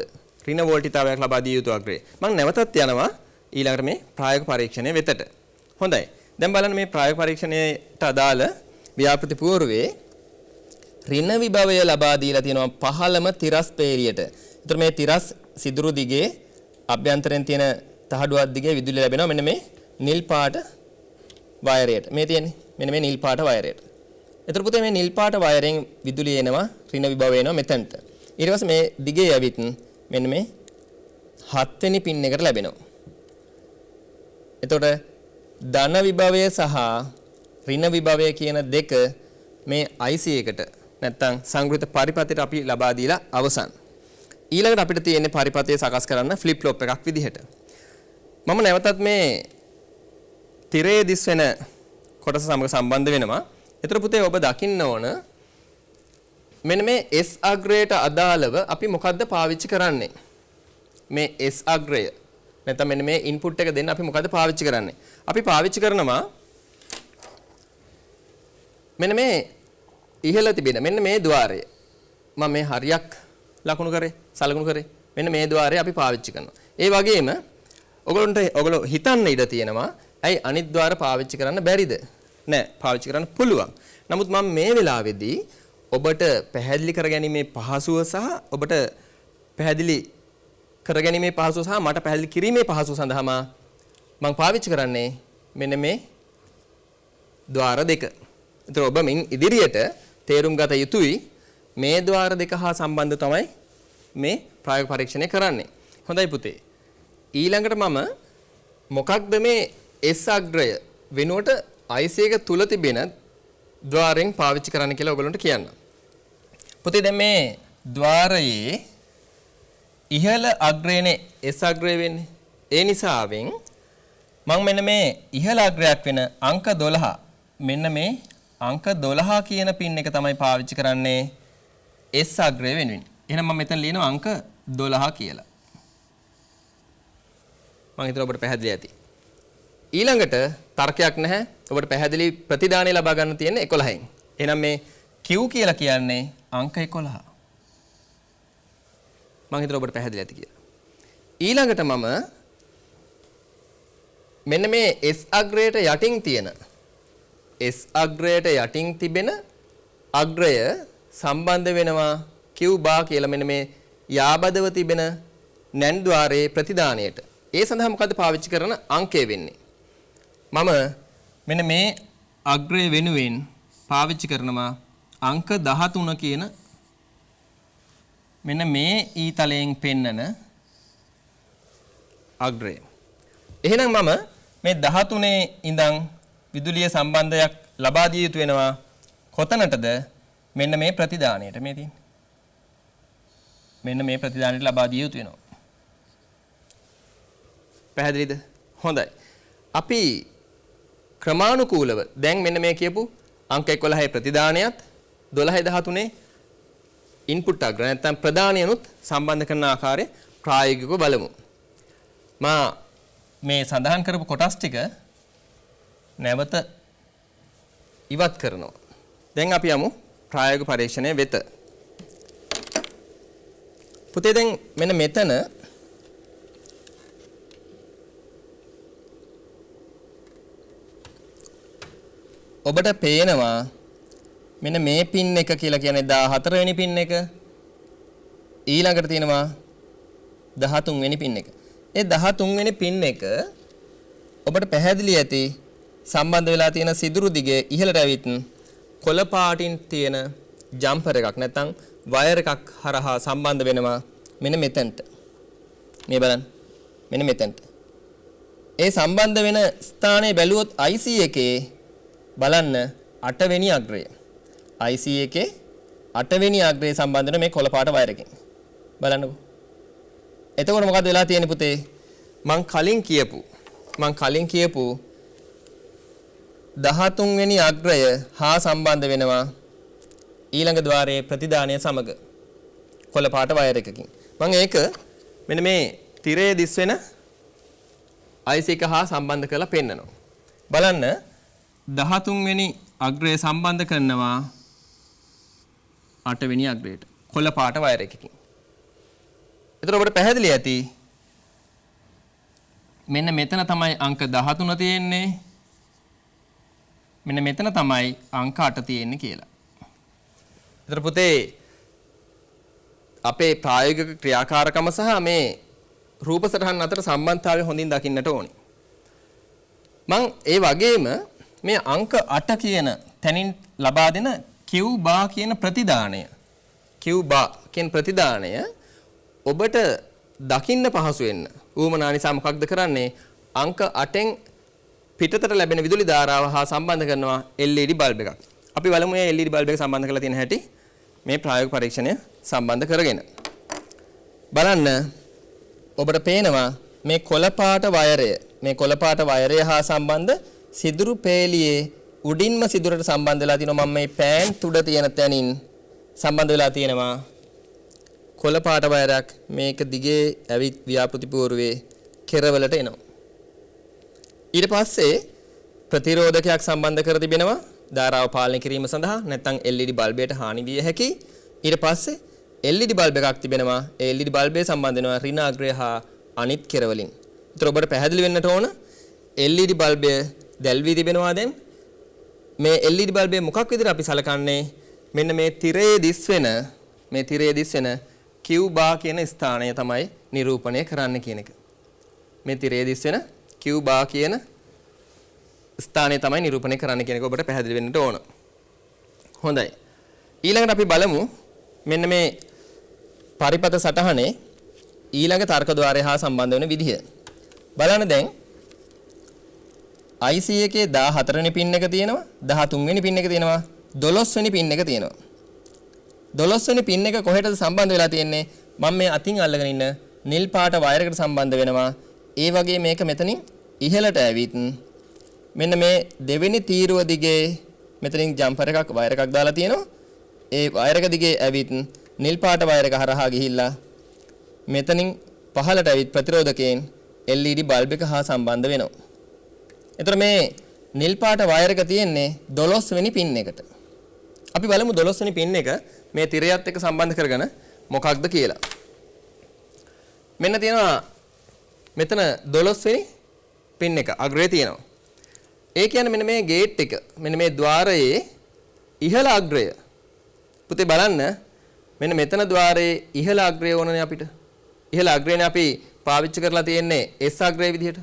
ඍණ වෝල්ටේජතාවයක් ලබා දිය යුතු අග්‍රය. මම නැවතත් යනවා ඊළඟට මේ ප්‍රායෝගික පරීක්ෂණය වෙතට. හොඳයි. දැන් බලන්න මේ ප්‍රායෝගික පරීක්ෂණයට අදාළ ව්‍යාපෘති පූර්වයේ ඍණ විභවය ලබා දීලා තියෙනවා පහළම තිරස් පේලියට. ඒතර මේ තිරස් සිදුරු දිගේ අභ්‍යන්තරයෙන් තියෙන තහඩුවක් දිගේ විදුලිය ලැබෙනවා මෙන්න මේ නිල් පාට වයරයට. මේ තියෙන්නේ මෙන්න මේ නිල් පාට වයරයට. ඒතර පුතේ මේ නිල් පාට වයරෙන් විදුලිය එනවා ඍණ විභවය එනවා මෙතනට. ඊට පස්සේ මේ දිගේ යවිත් මෙන්න මේ 7 වෙනි පින් එකට ලැබෙනවා. එතකොට ධන විභවය සහ ඍණ විභවය කියන දෙක මේ IC එකට නැත්තම් සංග්‍රහිත පරිපතයට අපි ලබා දීලා අවසන්. ඊළඟට අපිට තියෙන්නේ පරිපතය සකස් කරන්න ෆ්ලිප් ෆ්ලොප් එකක් විදිහට. මම නැවතත් මේ තිරේ දිස් වෙන කොටස සමග සම්බන්ධ වෙනවා. ඒතර පුතේ ඔබ දකින්න ඕන මෙන්න මේ S අග්‍රයට අදාළව අපි මොකද්ද පාවිච්චි කරන්නේ? මේ S අග්‍රය නැත්නම් මෙන්න මේ ඉන්පුට් එක දෙන්න අපි මොකද්ද පාවිච්චි කරන්නේ? අපි පාවිච්චි කරනවා මෙන්න මේ ඉහළ තිබෙන මෙන්න මේ ద్వාරය. මම මේ හරියක් ලකුණු කරේ සලකුණු කරේ. මෙන්න මේ ద్వාරය අපි පාවිච්චි කරනවා. ඒ වගේම ඔයගොල්ලෝ හිතන්න ඉඩ තියෙනවා ඇයි අනිත් ద్వාර පාවිච්චි කරන්න බැරිද? නෑ පාවිච්චි කරන්න පුළුවන්. නමුත් මම මේ වෙලාවේදී ඔබට පැහැදිලි කරගැනීමේ පහසුව සහ ඔබට පැහැදිලි කරගැනීමේ පහසුව සහ මට පැහැදිලි කිරීමේ පහසුව සඳහා මම පාවිච්චි කරන්නේ මෙන්න මේ ద్వාර දෙක. ඒතර ඔබ මින් ඉදිරියට තේරුම් ගත යුතුයි මේ ద్వාර දෙක හා සම්බන්ධ තමයි මේ ප්‍රායෝගික පරීක්ෂණය කරන්නේ. හොඳයි පුතේ. ඊළඟට මම මොකක්ද මේ S අග්‍රය වෙනුවට IC එක තුල තිබෙන ద్వාරයෙන් පාවිච්චි කරන්න කියලා ඔයගොල්ලන්ට කියන්න. පුතේ දැන් මේ ద్వාරයේ ඉහළ අග්‍රයනේ S අග්‍රය වෙන්නේ. ඒ නිසාවෙන් මම මෙන්න මේ ඉහළ අග්‍රයක් වෙන අංක 12 මෙන්න මේ අංක 12 කියන පින් එක තමයි පාවිච්චි කරන්නේ S අග්‍රය වෙනුවෙන්. එහෙනම් මම මෙතන ලියනවා අංක 12 කියලා. මම හිතනවා ඔබට පැහැදිලි ඇති. ඊළඟට තර්කයක් නැහැ. ඔබට පැහැදිලි ප්‍රතිදානය ලබා ගන්න තියෙන්නේ 11න්. එහෙනම් මේ Q කියලා කියන්නේ අංක 11. මම හිතනවා ඔබට පැහැදිලි ඇති කියලා. ඊළඟට මම මෙන්න මේ S අග්‍රයට යටින් තියෙන S අග්‍රයට යටින් තිබෙන අග්‍රය සම්බන්ධ වෙනවා Q බා කියලා මෙන්න මේ යාබදව තිබෙන නැන් ద్వාරයේ ප්‍රතිදානයට. ඒ සඳහා මොකද්ද පාවිච්චි කරන අංකය වෙන්නේ? මම මෙන්න මේ අග්‍රය වෙනුවෙන් පාවිච්චි කරනවා අංක 13 කියන මෙන්න මේ ඊතලයෙන් පෙන්නන අග්‍රය. එහෙනම් මම මේ 13 ඉඳන් විදුලිය සම්බන්ධයක් ලබා දිය යුතු වෙනවා කොතනටද? මෙන්න මේ ප්‍රතිදානයට මේ තියෙන්නේ. මෙන්න මේ ප්‍රතිදානයට ලබා දිය යුතු වෙනවා. පැහැදිලිද? හොඳයි. අපි ක්‍රමානුකූලව දැන් මෙන්න මේ කියපු අංක 11 ප්‍රතිදානයත් 12 13 ඉන්පුට් අග්‍ර නැත්නම් ප්‍රදානයනුත් සම්බන්ධ කරන ආකාරය ප්‍රායෝගිකව බලමු. මා මේ සඳහන් කරපු කොටස් ටික නැවත ඉවත් කරනවා. දැන් අපි යමු ප්‍රායෝගික පරීක්ෂණය වෙත. පුතේ දැන් මෙන්න මෙතන ඔබට පේනවා මෙන්න මේ පින් එක කියලා කියන්නේ 14 වෙනි පින් එක. ඊළඟට තියෙනවා 13 වෙනි පින් එක. ඒ 13 වෙනි පින් එක ඔබට පැහැදිලි ඇති සම්බන්ධ වෙලා තියෙන සිදුරු දිගේ ඉහළට ඇවිත් කොළ පාටින් තියෙන ජම්පර් එකක් නැත්නම් වයර් එකක් හරහා සම්බන්ධ වෙනවා මෙන්න මෙතනට. මේ බලන්න. මෙන්න මෙතනට. ඒ සම්බන්ධ වෙන ස්ථානයේ බැලුවොත් IC එකේ බලන්න 8 වෙනි අග්‍රය. IC එකේ 8 වෙනි අග්‍රය සම්බන්ධ වෙන මේ කොළ පාට වයර් එකකින්. බලන්නකෝ. එතකොට මොකද වෙලා තියෙන්නේ පුතේ? මං කලින් කියපු 13 වෙනි අග්‍රය හා සම්බන්ධ වෙනවා ඊළඟ ద్వාරයේ ප්‍රතිදානය සමග කොළ පාට වයර් එකකින්. මම ඒක මෙන්න මේ තිරයේ දිස් වෙන IC එක හා සම්බන්ධ කරලා පෙන්නනවා. බලන්න 13 වෙනි අග්‍රය සම්බන්ධ කරනවා 8 වෙනි අග්‍රයට කොළ පාට වයර් එකකින්. එතකොට ඔබට පැහැදිලි ඇති මෙන්න මෙතන තමයි අංක 13 තියෙන්නේ. මෙන්න මෙතන තමයි අංක 8 තියෙන්නේ කියලා. එතකොට පුතේ අපේ ප්‍රායෝගික ක්‍රියාකාරකම සහ මේ රූප සටහන් අතර සම්බන්ධතාවය හොඳින් දකින්නට ඕනේ. මම ඒ වගේම මේ අංක 8 කියන තැනින් ලබා දෙන Q බා කියන ප්‍රතිදානය ඔබට දකින්න පහසු වෙන්න ඌමනා නිසා මොකක්ද කරන්නේ? අංක 8න් පිටතට ලැබෙන විදුලි ධාරාව හා සම්බන්ධ කරනවා LED බල්බ් එකක්. අපි බලමු මේ LED බල්බ් එක සම්බන්ධ කරලා තියෙන හැටි මේ ප්‍රායෝගික පරීක්ෂණය සම්බන්ධ කරගෙන. බලන්න ඔබට පේනවා මේ කොළ පාට වයරය හා සම්බන්ධ සිදුරු පේලියේ උඩින්ම සිදුරට සම්බන්ධ වෙලා තිනවා. මම මේ පෑන් තුඩ තියෙන තැනින් සම්බන්ධ වෙලා තියෙනවා කොළ පාට වයරයක්. මේක දිගේ ඇවිත් ව්‍යාපෘති පූර්වයේ කෙරවලට එනවා. ඊට පස්සේ ප්‍රතිරෝධකයක් සම්බන්ධ කර තිබෙනවා ධාරාව පාලනය කිරීම සඳහා නැත්නම් LED බල්බයට හානි විය හැකි. ඊට පස්සේ LED බල්බ් එකක් තිබෙනවා. ඒ LED බල්බේ සම්බන්ධ වෙනවා ඍණ අග්‍රය හා අනිත් කෙරවලින්. ඒතර ඔබට පැහැදිලි වෙන්නට ඕන LED බල්බය දැල්වී තිබෙනවා. දැන් මේ LED බල්බේ මොකක් විදිහට අපි සලකන්නේ? මෙන්න මේ තිරයේ දිස් වෙන Q බා කියන ස්ථානය තමයි නිරූපණය කරන්න කියන එක. මේ තිරයේ දිස් වෙන Q බා කියන ස්ථානය තමයි නිරූපණය කරන්න කියන එක ඔබට පැහැදිලි වෙන්නට ඕන. හොඳයි. ඊළඟට අපි බලමු මෙන්න මේ පරිපත සටහනේ ඊළඟ තර්ක ద్వාරය හා සම්බන්ධ වෙන විදිහ. බලන්න දැන් IC එකේ 14 වෙනි පින් එක තියෙනවා 13 වෙනි පින් එක තියෙනවා 12 වෙනි පින් එක තියෙනවා 12 වෙනි පින් එක කොහෙටද සම්බන්ධ වෙලා තියෙන්නේ මම මේ අතින් අල්ලගෙන ඉන්න නිල් පාට වයර් එකට සම්බන්ධ වෙනවා ඒ වගේ මේක මෙතනින් ඉහළට ඇවිත් මෙන්න මේ දෙවෙනි තීරුව දිගේ මෙතනින් ජම්පර් එකක් වයර් එකක් දාලා තියෙනවා ඒ වයර් එක දිගේ ඇවිත් නිල් පාට වයර් එක හරහා ගිහිල්ලා මෙතනින් පහළට ඇවිත් ප්‍රතිරෝධකයෙන් LED බල්බ් එක හා සම්බන්ධ වෙනවා. එතකොට මේ නිල් පාට වයර් එක තියෙන්නේ 12 වෙනි පින් එකට. අපි බලමු 12 වෙනි පින් එක මේ තිරයත් එක්ක සම්බන්ධ කරගෙන මොකක්ද කියලා. මෙන්න තියෙනවා මෙතන 12 වෙනි පින් එක අග්‍රේ තියෙනවා. ඒ කියන්නේ මෙන්න මේ ගේට් එක මෙන්න මේ ద్వාරයේ ඉහළ අග්‍රය. පුතේ බලන්න මෙන්න මෙතන ద్వාරයේ ඉහළ අග්‍රය ඕනනේ අපිට. ඉහළ අග්‍රේනේ අපි පාවිච්චි කරලා තියෙන්නේ S අග්‍රය විදිහට.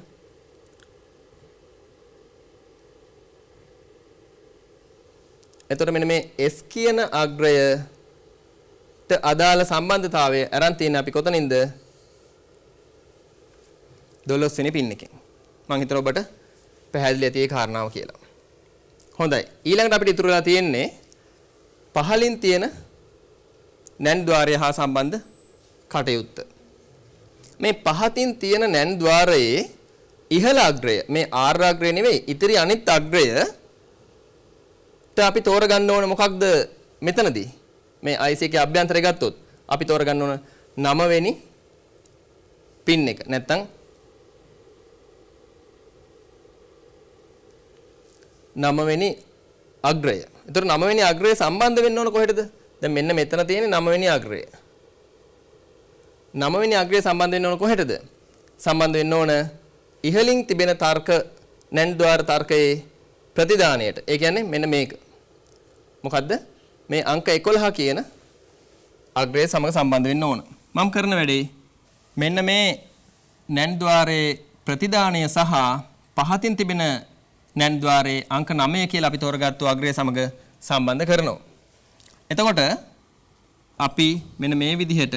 එතකොට මෙන්න මේ S කියන අග්‍රයට අදාළ සම්බන්ධතාවය අරන් තියෙන අපි කොතනින්ද 12 වෙනි පින් එකෙන්. මම හිතනවා ඔබට පැහැදිලි ඇති ඒ කාරණාව කියලා. හොඳයි. ඊළඟට අපිට ඉතුරු වෙලා තියෙන්නේ පහලින් තියෙන නැන් ద్వාරය හා සම්බන්ධ කටයුත්ත. මේ පහතින් තියෙන නැන් ద్వාරයේ ඉහළ අග්‍රය මේ R අග්‍රය නෙවෙයි ඉතිරි අනිත් අග්‍රය අපි තෝරගන්න ඕනේ මොකක්ද මෙතනදී මේ IC එකේ අභ්‍යන්තරය ගත්තොත් අපි තෝරගන්න ඕන 9 වෙනි පින් එක නැත්තම් 9 වෙනි අග්‍රය. ඒතර 9 වෙනි අග්‍රය සම්බන්ධ වෙන්න ඕන කොහෙටද? දැන් මෙන්න මෙතන තියෙන්නේ 9 වෙනි අග්‍රය. 9 වෙනි අග්‍රය සම්බන්ධ වෙන්න ඕන කොහෙටද? සම්බන්ධ වෙන්න ඕන ඉහළින් තිබෙන තර්ක නැන් ద్వාර තර්කයේ ප්‍රතිදානයට. ඒ කියන්නේ මෙන්න මේක. මොකද්ද? මේ අංක 11 කියන අග්‍රය සමග සම්බන්ධ වෙන්න ඕන. මම කරන වැඩේ මෙන්න මේ නැන් ద్వාරයේ ප්‍රතිදානය සහ පහතින් තිබෙන නැන් ద్వාරයේ අංක 9 කියලා අපි තෝරගත්තු අග්‍රය සමග සම්බන්ධ කරනවා. එතකොට අපි මෙන්න මේ විදිහට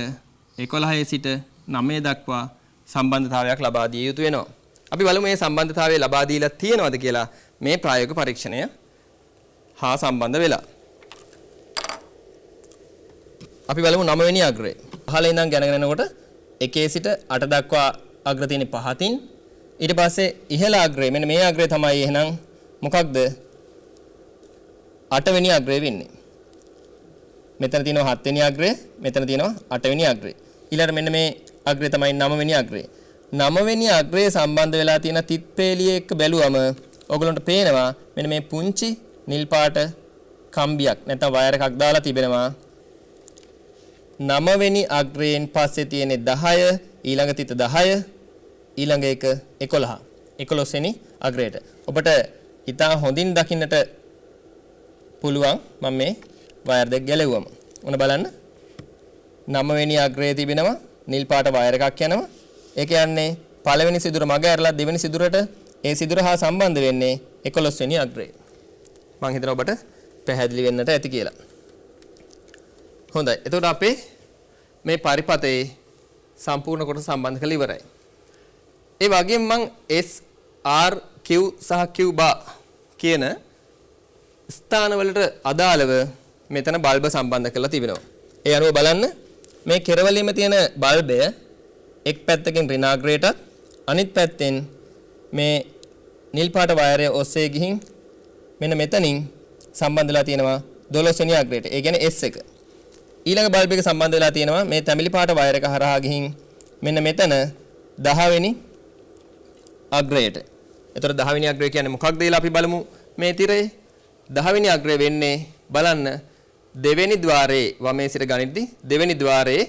11 සිට 9 දක්වා සම්බන්ධතාවයක් ලබා දිය යුතු වෙනවා. අපි බලමු මේ සම්බන්ධතාවය ලබා දීලා තියෙනවද කියලා මේ ප්‍රායෝගික පරීක්ෂණය හා සම්බන්ධ වෙලා. අපි බලමු 9 වෙනි අග්‍රය. පහළ ඉඳන් ගණන් යනකොට 1 සිට 8 දක්වා අග්‍ර තියෙන පහතින් ඊට පස්සේ ඉහළ අග්‍රය මෙන්න මේ අග්‍රය තමයි එහෙනම් මොකක්ද 8 වෙනි අග්‍රය වෙන්නේ. මෙතන තියෙනවා 7 වෙනි අග්‍රය, මෙතන තියෙනවා 8 වෙනි අග්‍රය. ඊළඟට මෙන්න මේ අග්‍රය තමයි 9 වෙනි අග්‍රය. 9 වෙනි අග්‍රයේ සම්බන්ධ වෙලා තියෙන තිත්පේලිය එක්ක බැලුවම ඔයගලන්ට පේනවා මෙන්න මේ පුංචි නිල් පාට කම්බියක් නැත්නම් වයර් එකක් දාලා තිබෙනවා. 9 වෙනි අග්‍රයෙන් පස්සේ තියෙන 10 ඊළඟ තිත 10 ඊළඟ එක 11. 11 වෙනි අග්‍රයට. ඔබට ඉතා හොඳින් දකින්නට පුළුවන් මම මේ වයර් දෙක ගැලෙව්වම. ඔන්න බලන්න 9 වෙනි අග්‍රයේ තිබෙනවා නිල් පාට වයර් එකක් යනවා. ඒ කියන්නේ පළවෙනි සිදුර මග ඇරලා දෙවෙනි සිදුරට ඒ සිදුර හා සම්බන්ධ වෙන්නේ 11 වෙනි අග්‍රය. මම හිතනවා ඔබට පැහැදිලි වෙන්නට ඇති කියලා. හොඳයි. එතකොට අපේ මේ පරිපතේ සම්පූර්ණ කොට සම්බන්ධ කරලා ඉවරයි. ඒ වගේම මම S R Q සහ Q bar කියන ස්ථානවලට අදාළව මෙතන බල්බ සම්බන්ධ කරලා තිබෙනවා. ඒ අනුව බලන්න මේ කෙරවලීමේ තියෙන බල්බය එක් පැත්තකින් ඍණාග්‍රයටත් අනිත් පැත්තෙන් මේ නිල් පාට වයරය ඔස්සේ ගිහින් මෙන්න මෙතනින් සම්බන්ධලා තියෙනවා 12 වෙනි අග්‍රයට. ඒ කියන්නේ S එක. ඊළඟ බල්බ් එක සම්බන්ධ වෙලා තියෙනවා මේ තැඹිලි පාට වයර් එක හරහා ගිහින් මෙන්න මෙතන 10 වෙනි අග්‍රයට. එතකොට 10 වෙනි අග්‍රය කියන්නේ මොකක්ද කියලා අපි බලමු මේ තිරේ. 10 වෙනි අග්‍රය වෙන්නේ බලන්න දෙවෙනි ద్వාරයේ වමේ සිට ගනිද්දි දෙවෙනි ద్వාරයේ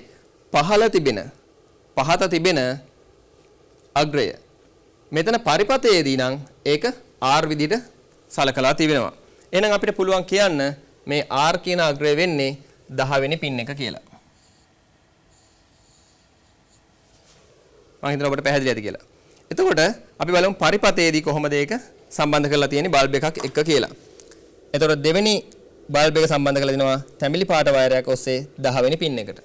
පහත තිබෙන අග්‍රය. මෙතන පරිපතයේදී නම් ඒක R විදිහට සලකලා තිබෙනවා. එහෙනම් අපිට පුළුවන් කියන්න මේ R කියන අග්‍රය වෙන්නේ 10 වෙනි පින් එක කියලා. මම හිතනවා ඔබට පැහැදිලි ඇති කියලා. එතකොට අපි බලමු පරිපතයේදී කොහොමද ඒක සම්බන්ධ කරලා තියෙන්නේ බල්බ් එකක් එක්ක කියලා. එතකොට දෙවෙනි බල්බ් එක සම්බන්ධ කරලා දෙනවා තැඹිලි පාට වයරයක් ඔස්සේ 10 වෙනි පින් එකට.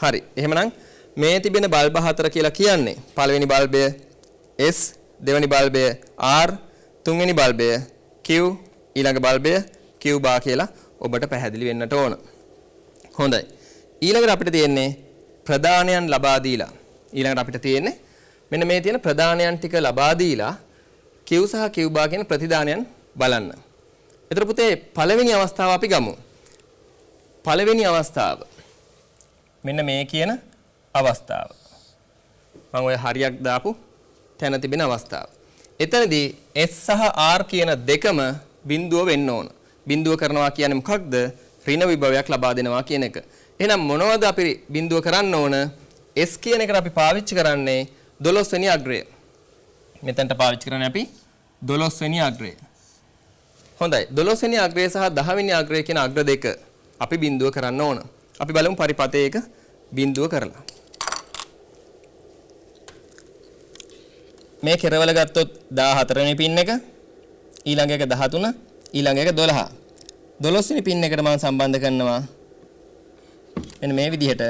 හරි. එහෙමනම් මේ තිබෙන බල්බ හතර කියලා කියන්නේ පළවෙනි බල්බය S දෙවැනි බල්බය R තුන්වෙනි බල්බය Q ඊළඟ බල්බය Q බා කියලා ඔබට පැහැදිලි වෙන්නට ඕන. හොඳයි. ඊළඟට අපිට තියෙන්නේ ප්‍රදානයන් ලබා දීලා. ඊළඟට අපිට තියෙන්නේ මෙන්න මේ තියෙන ප්‍රදානයන් ටික ලබා දීලා Q සහ Q බා කියන ප්‍රතිදානයන් බලන්න. එතකොට පුතේ පළවෙනි අවස්ථාව අපි ගමු. පළවෙනි අවස්ථාව මෙන්න මේ කියන අවස්ථාව. මම ඔය හරියක් දාපු තැන තිබෙන අවස්ථාව. එතනදී S සහ R කියන දෙකම බිඳුව වෙන්න ඕන. බිඳුව කරනවා කියන්නේ මොකක්ද? ඍණ විභවයක් ලබා දෙනවා කියන එක. එහෙනම් මොනවද අපි බිඳුව කරන්න ඕන? S කියන එකට අපි පාවිච්චි කරන්නේ 12 වෙනි අග්‍රය. මෙතනට පාවිච්චි කරන්නේ අපි 12 වෙනි අග්‍රය. හොඳයි. 12 වෙනි අග්‍රය සහ 10 වෙනි අග්‍රය කියන අග්‍ර දෙක අපි බිඳුව කරන්න ඕන. අපි බලමු පරිපතයක බිඳුව කරලා. මේ කෙරවල ගත්තොත් 14 වෙනි පින් එක, ඊළඟ එක 13, ඊළඟ එක 12. 12 වෙනි පින් එකට මම සම්බන්ධ කරනවා මෙන්න මේ විදිහට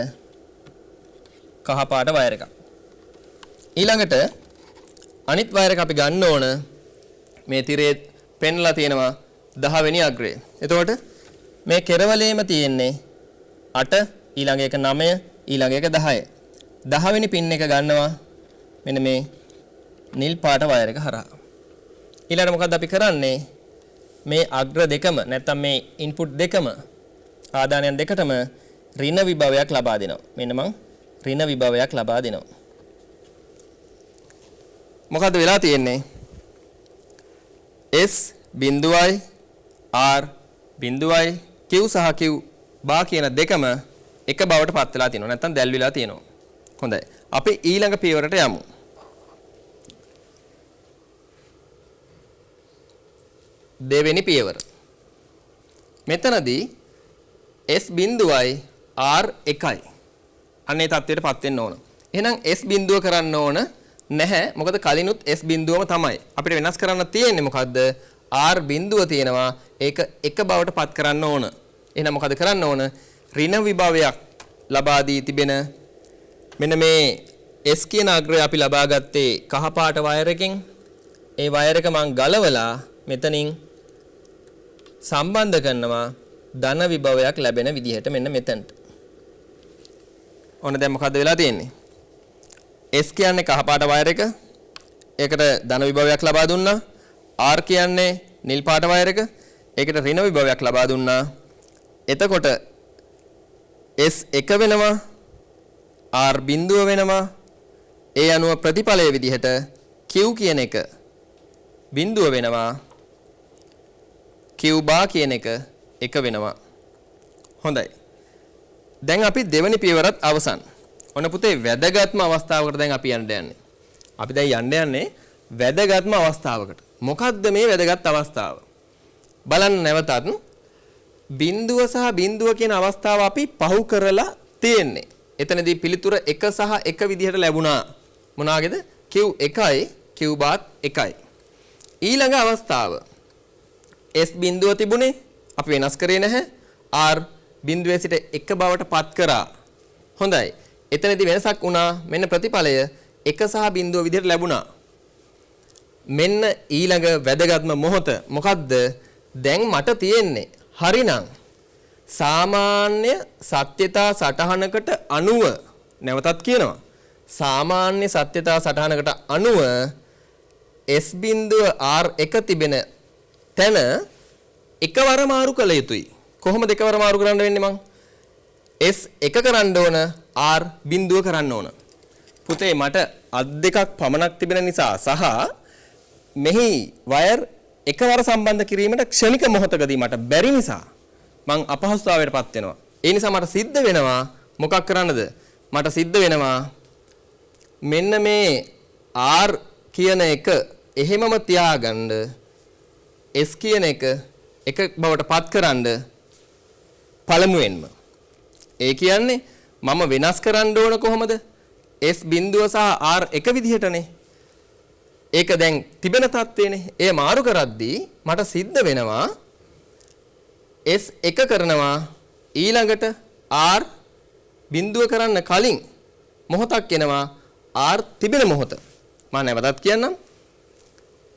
කහ පාට වයර් එකක්. ඊළඟට අනිත් වයර් එක අපි ගන්න ඕන මේ තිරේ පෙන්ලා තියෙනවා 10 වෙනි අග්‍රය. එතකොට මේ කෙරවලේම තියෙන්නේ 8, ඊළඟ එක 9, ඊළඟ එක 10. 10 වෙනි පින් එක ගන්නවා මෙන්න මේ නිල් පාට වයර් එක හරහා. ඊළඟට මොකද්ද අපි කරන්නේ? මේ අග්‍ර දෙකම නැත්නම් මේ ඉන්පුට් දෙකම ආදානයන් දෙකටම ඍණ විභවයක් ලබා දෙනවා. මෙන්න මං ඍණ විභවයක් ලබා දෙනවා. මොකද්ද වෙලා තියෙන්නේ? S බිඳුවයි R බිඳුවයි Q සහ Q බා කියන දෙකම එක බවට පත් වෙලා තියෙනවා. නැත්නම් දැල් වෙලා තියෙනවා. හොඳයි. අපි ඊළඟ පියවරට යමු. දෙවෙනි පියවර. මෙතනදී S බිඳුවයි R එකයි. අනේ තත්ත්වයටපත් වෙන්න ඕන. එහෙනම් S බිඳුව කරන්න ඕන නැහැ. මොකද කලිනුත් S බිඳුවම තමයි. අපිට වෙනස් කරන්න තියෙන්නේ මොකද්ද? R බිඳුව තියෙනවා. ඒක එක බවට පත් කරන්න ඕන. එහෙනම් මොකද කරන්න ඕන? ඍණ විභවයක් ලබා දී තිබෙන මෙන්න මේ S කියන අග්‍රය අපි ලබා ගත්තේ කහ පාට වයර් එකෙන්. ඒ වයර් එක මම ගලවලා මෙතනින් සම්බන්ධ කරනවා ධන විභවයක් ලැබෙන විදිහට මෙන්න මෙතනට. ඔන්න දැන් මොකද්ද වෙලා තියෙන්නේ? S කියන්නේ කහ පාට වයර් එක. ඒකට ධන විභවයක් ලබා දුන්නා. R කියන්නේ නිල් පාට වයර් එක. ඒකට ඍණ විභවයක් ලබා දුන්නා. එතකොට S එක වෙනවා. R බිඳුව වෙනවා. ඒ අනුව ප්‍රතිඵලයේ විදිහට Q කියන එක බිඳුව වෙනවා. Q බා කියන එක එක වෙනවා. හොඳයි. දැන් අපි දෙවෙනි පියවරත් අවසන්. ඔන්න පුතේ වැදගත්ම අවස්ථාවකට දැන් අපි යන්නේ. අපි දැන් යන්නේ වැදගත්ම අවස්ථාවකට. මොකක්ද මේ වැදගත් අවස්ථාව? බලන්න නැවතත් බිඳුව සහ බිඳුව කියන අවස්ථාව අපි පහු කරලා තියෙන්නේ. එතනදී පිළිතුර 1 සහ 1 විදිහට ලැබුණා. මොනවාගේද? Q 1යි Q බාත් 1යි. ඊළඟ අවස්ථාව S බිඳුව තිබුණේ අපි වෙනස් කරේ නැහැ. R බිඳුවේ සිට 1 බවට පත් කරා. හොඳයි. එතනදී වෙනසක් වුණා. මෙන්න ප්‍රතිඵලය 1 සහ බිඳුව විදිහට ලැබුණා. මෙන්න ඊළඟ වැදගත්ම මොහොත මොකද්ද? දැන් මට තියෙන්නේ හරිනම් සාමාන්‍ය සත්‍යතා සටහනකට අනුව නැවතත් කියනවා. සාමාන්‍ය සත්‍යතා සටහනකට අනුව S බිඳුව R එක තිබෙන තැන එකවර මාරු කළ යුතුයි. කොහොමද එකවර මාරු කරන්න වෙන්නේ මං? S එක කරන්න ඕන, R බිඳුව කරන්න ඕන. පුතේ මට අත් දෙකක් පමණක් තිබෙන නිසා සහ මෙහි වයර් එකවර සම්බන්ධ කිරීමට ක්ෂණික මොහොතකදී මට බැරි නිසා මං අපහසුතාවයටපත් වෙනවා. ඒ නිසා මට සිද්ධ වෙනවා මොකක් කරන්නද? මට සිද්ධ වෙනවා මෙන්න මේ R කියන එක එහෙමම තියාගන්න S කියන එක බවට පත්කරන්න පළමුවෙන්ම. ඒ කියන්නේ මම වෙනස් කරන්න ඕන කොහොමද? S බිඳුව සහ R එක විදිහටනේ. ඒක දැන් තිබෙන තත්ත්වයනේ. ඒ මාරු කරද්දී මට සිද්ධ වෙනවා S එක කරනවා ඊළඟට R බිඳුව කරන්න කලින් මොහොතක් එනවා R තිබෙන මොහොත. මම නැවතත් කියන්නම්.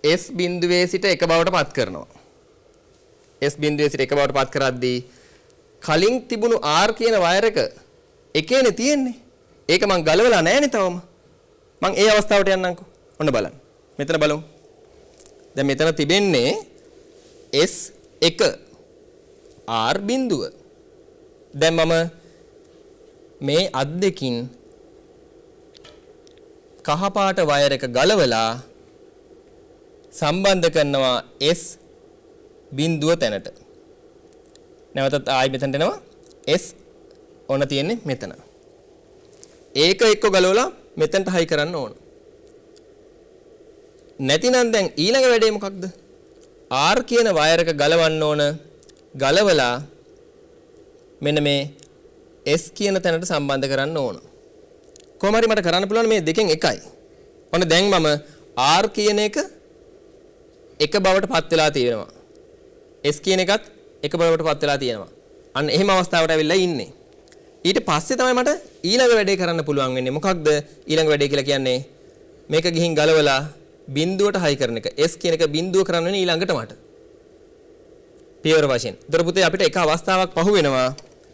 S බිඳුවේ සිට එක බවට පත් කරනවා. S බිඳුවේ සිට එක බවට පත් කරද්දී කලින් තිබුණු R කියන වයර් එක එකේනේ තියෙන්නේ. ඒක මං ගලවලා නැහැනේ තවම. මං ඒ අවස්ථාවට යන්නම්කෝ. ඔන්න බලන්න. මෙතන බලමු. දැන් මෙතන තිබෙන්නේ S1 R බිඳුව. දැන් මම මේ අත් දෙකින් කහ පාට වයර් එක ගලවලා සම්බන්ධ කරනවා S බිඳුව තැනට. නැවතත් ආයි මෙතනට එනවා. S ඔන්න තියෙන්නේ මෙතන. ඒක එක්ක ගලවලා මෙතනට හයි කරන්න ඕන. නැතිනම් දැන් ඊළඟ වැඩේ මොකක්ද? R කියන වයර් එක ගලවන්න ඕන. ගලවලා මෙන්න මේ S කියන තැනට සම්බන්ධ කරන්න ඕන. කොහොම හරි මට කරන්න පුළුවන් මේ දෙකෙන් එකයි. ඔන්න දැන් මම R කියන එක බවට පත් වෙලා තියෙනවා. S කියන එකත් එක බවට පත් වෙලා තියෙනවා. අන්න එහෙම අවස්ථාවකට ඇවිල්ලා ඉන්නේ. ඊට පස්සේ තමයි මට ඊළඟ වැඩේ කරන්න පුළුවන් වෙන්නේ. මොකක්ද ඊළඟ වැඩේ කියලා කියන්නේ? මේක ගිහින් ගලවලා බිඳුවට හයි කරන එක. S කියන එක බිඳුව කරන්න වෙන්නේ ඊළඟට මට. පියවර වශයෙන්. දොර පුතේ අපිට එක අවස්ථාවක් පහු වෙනවා.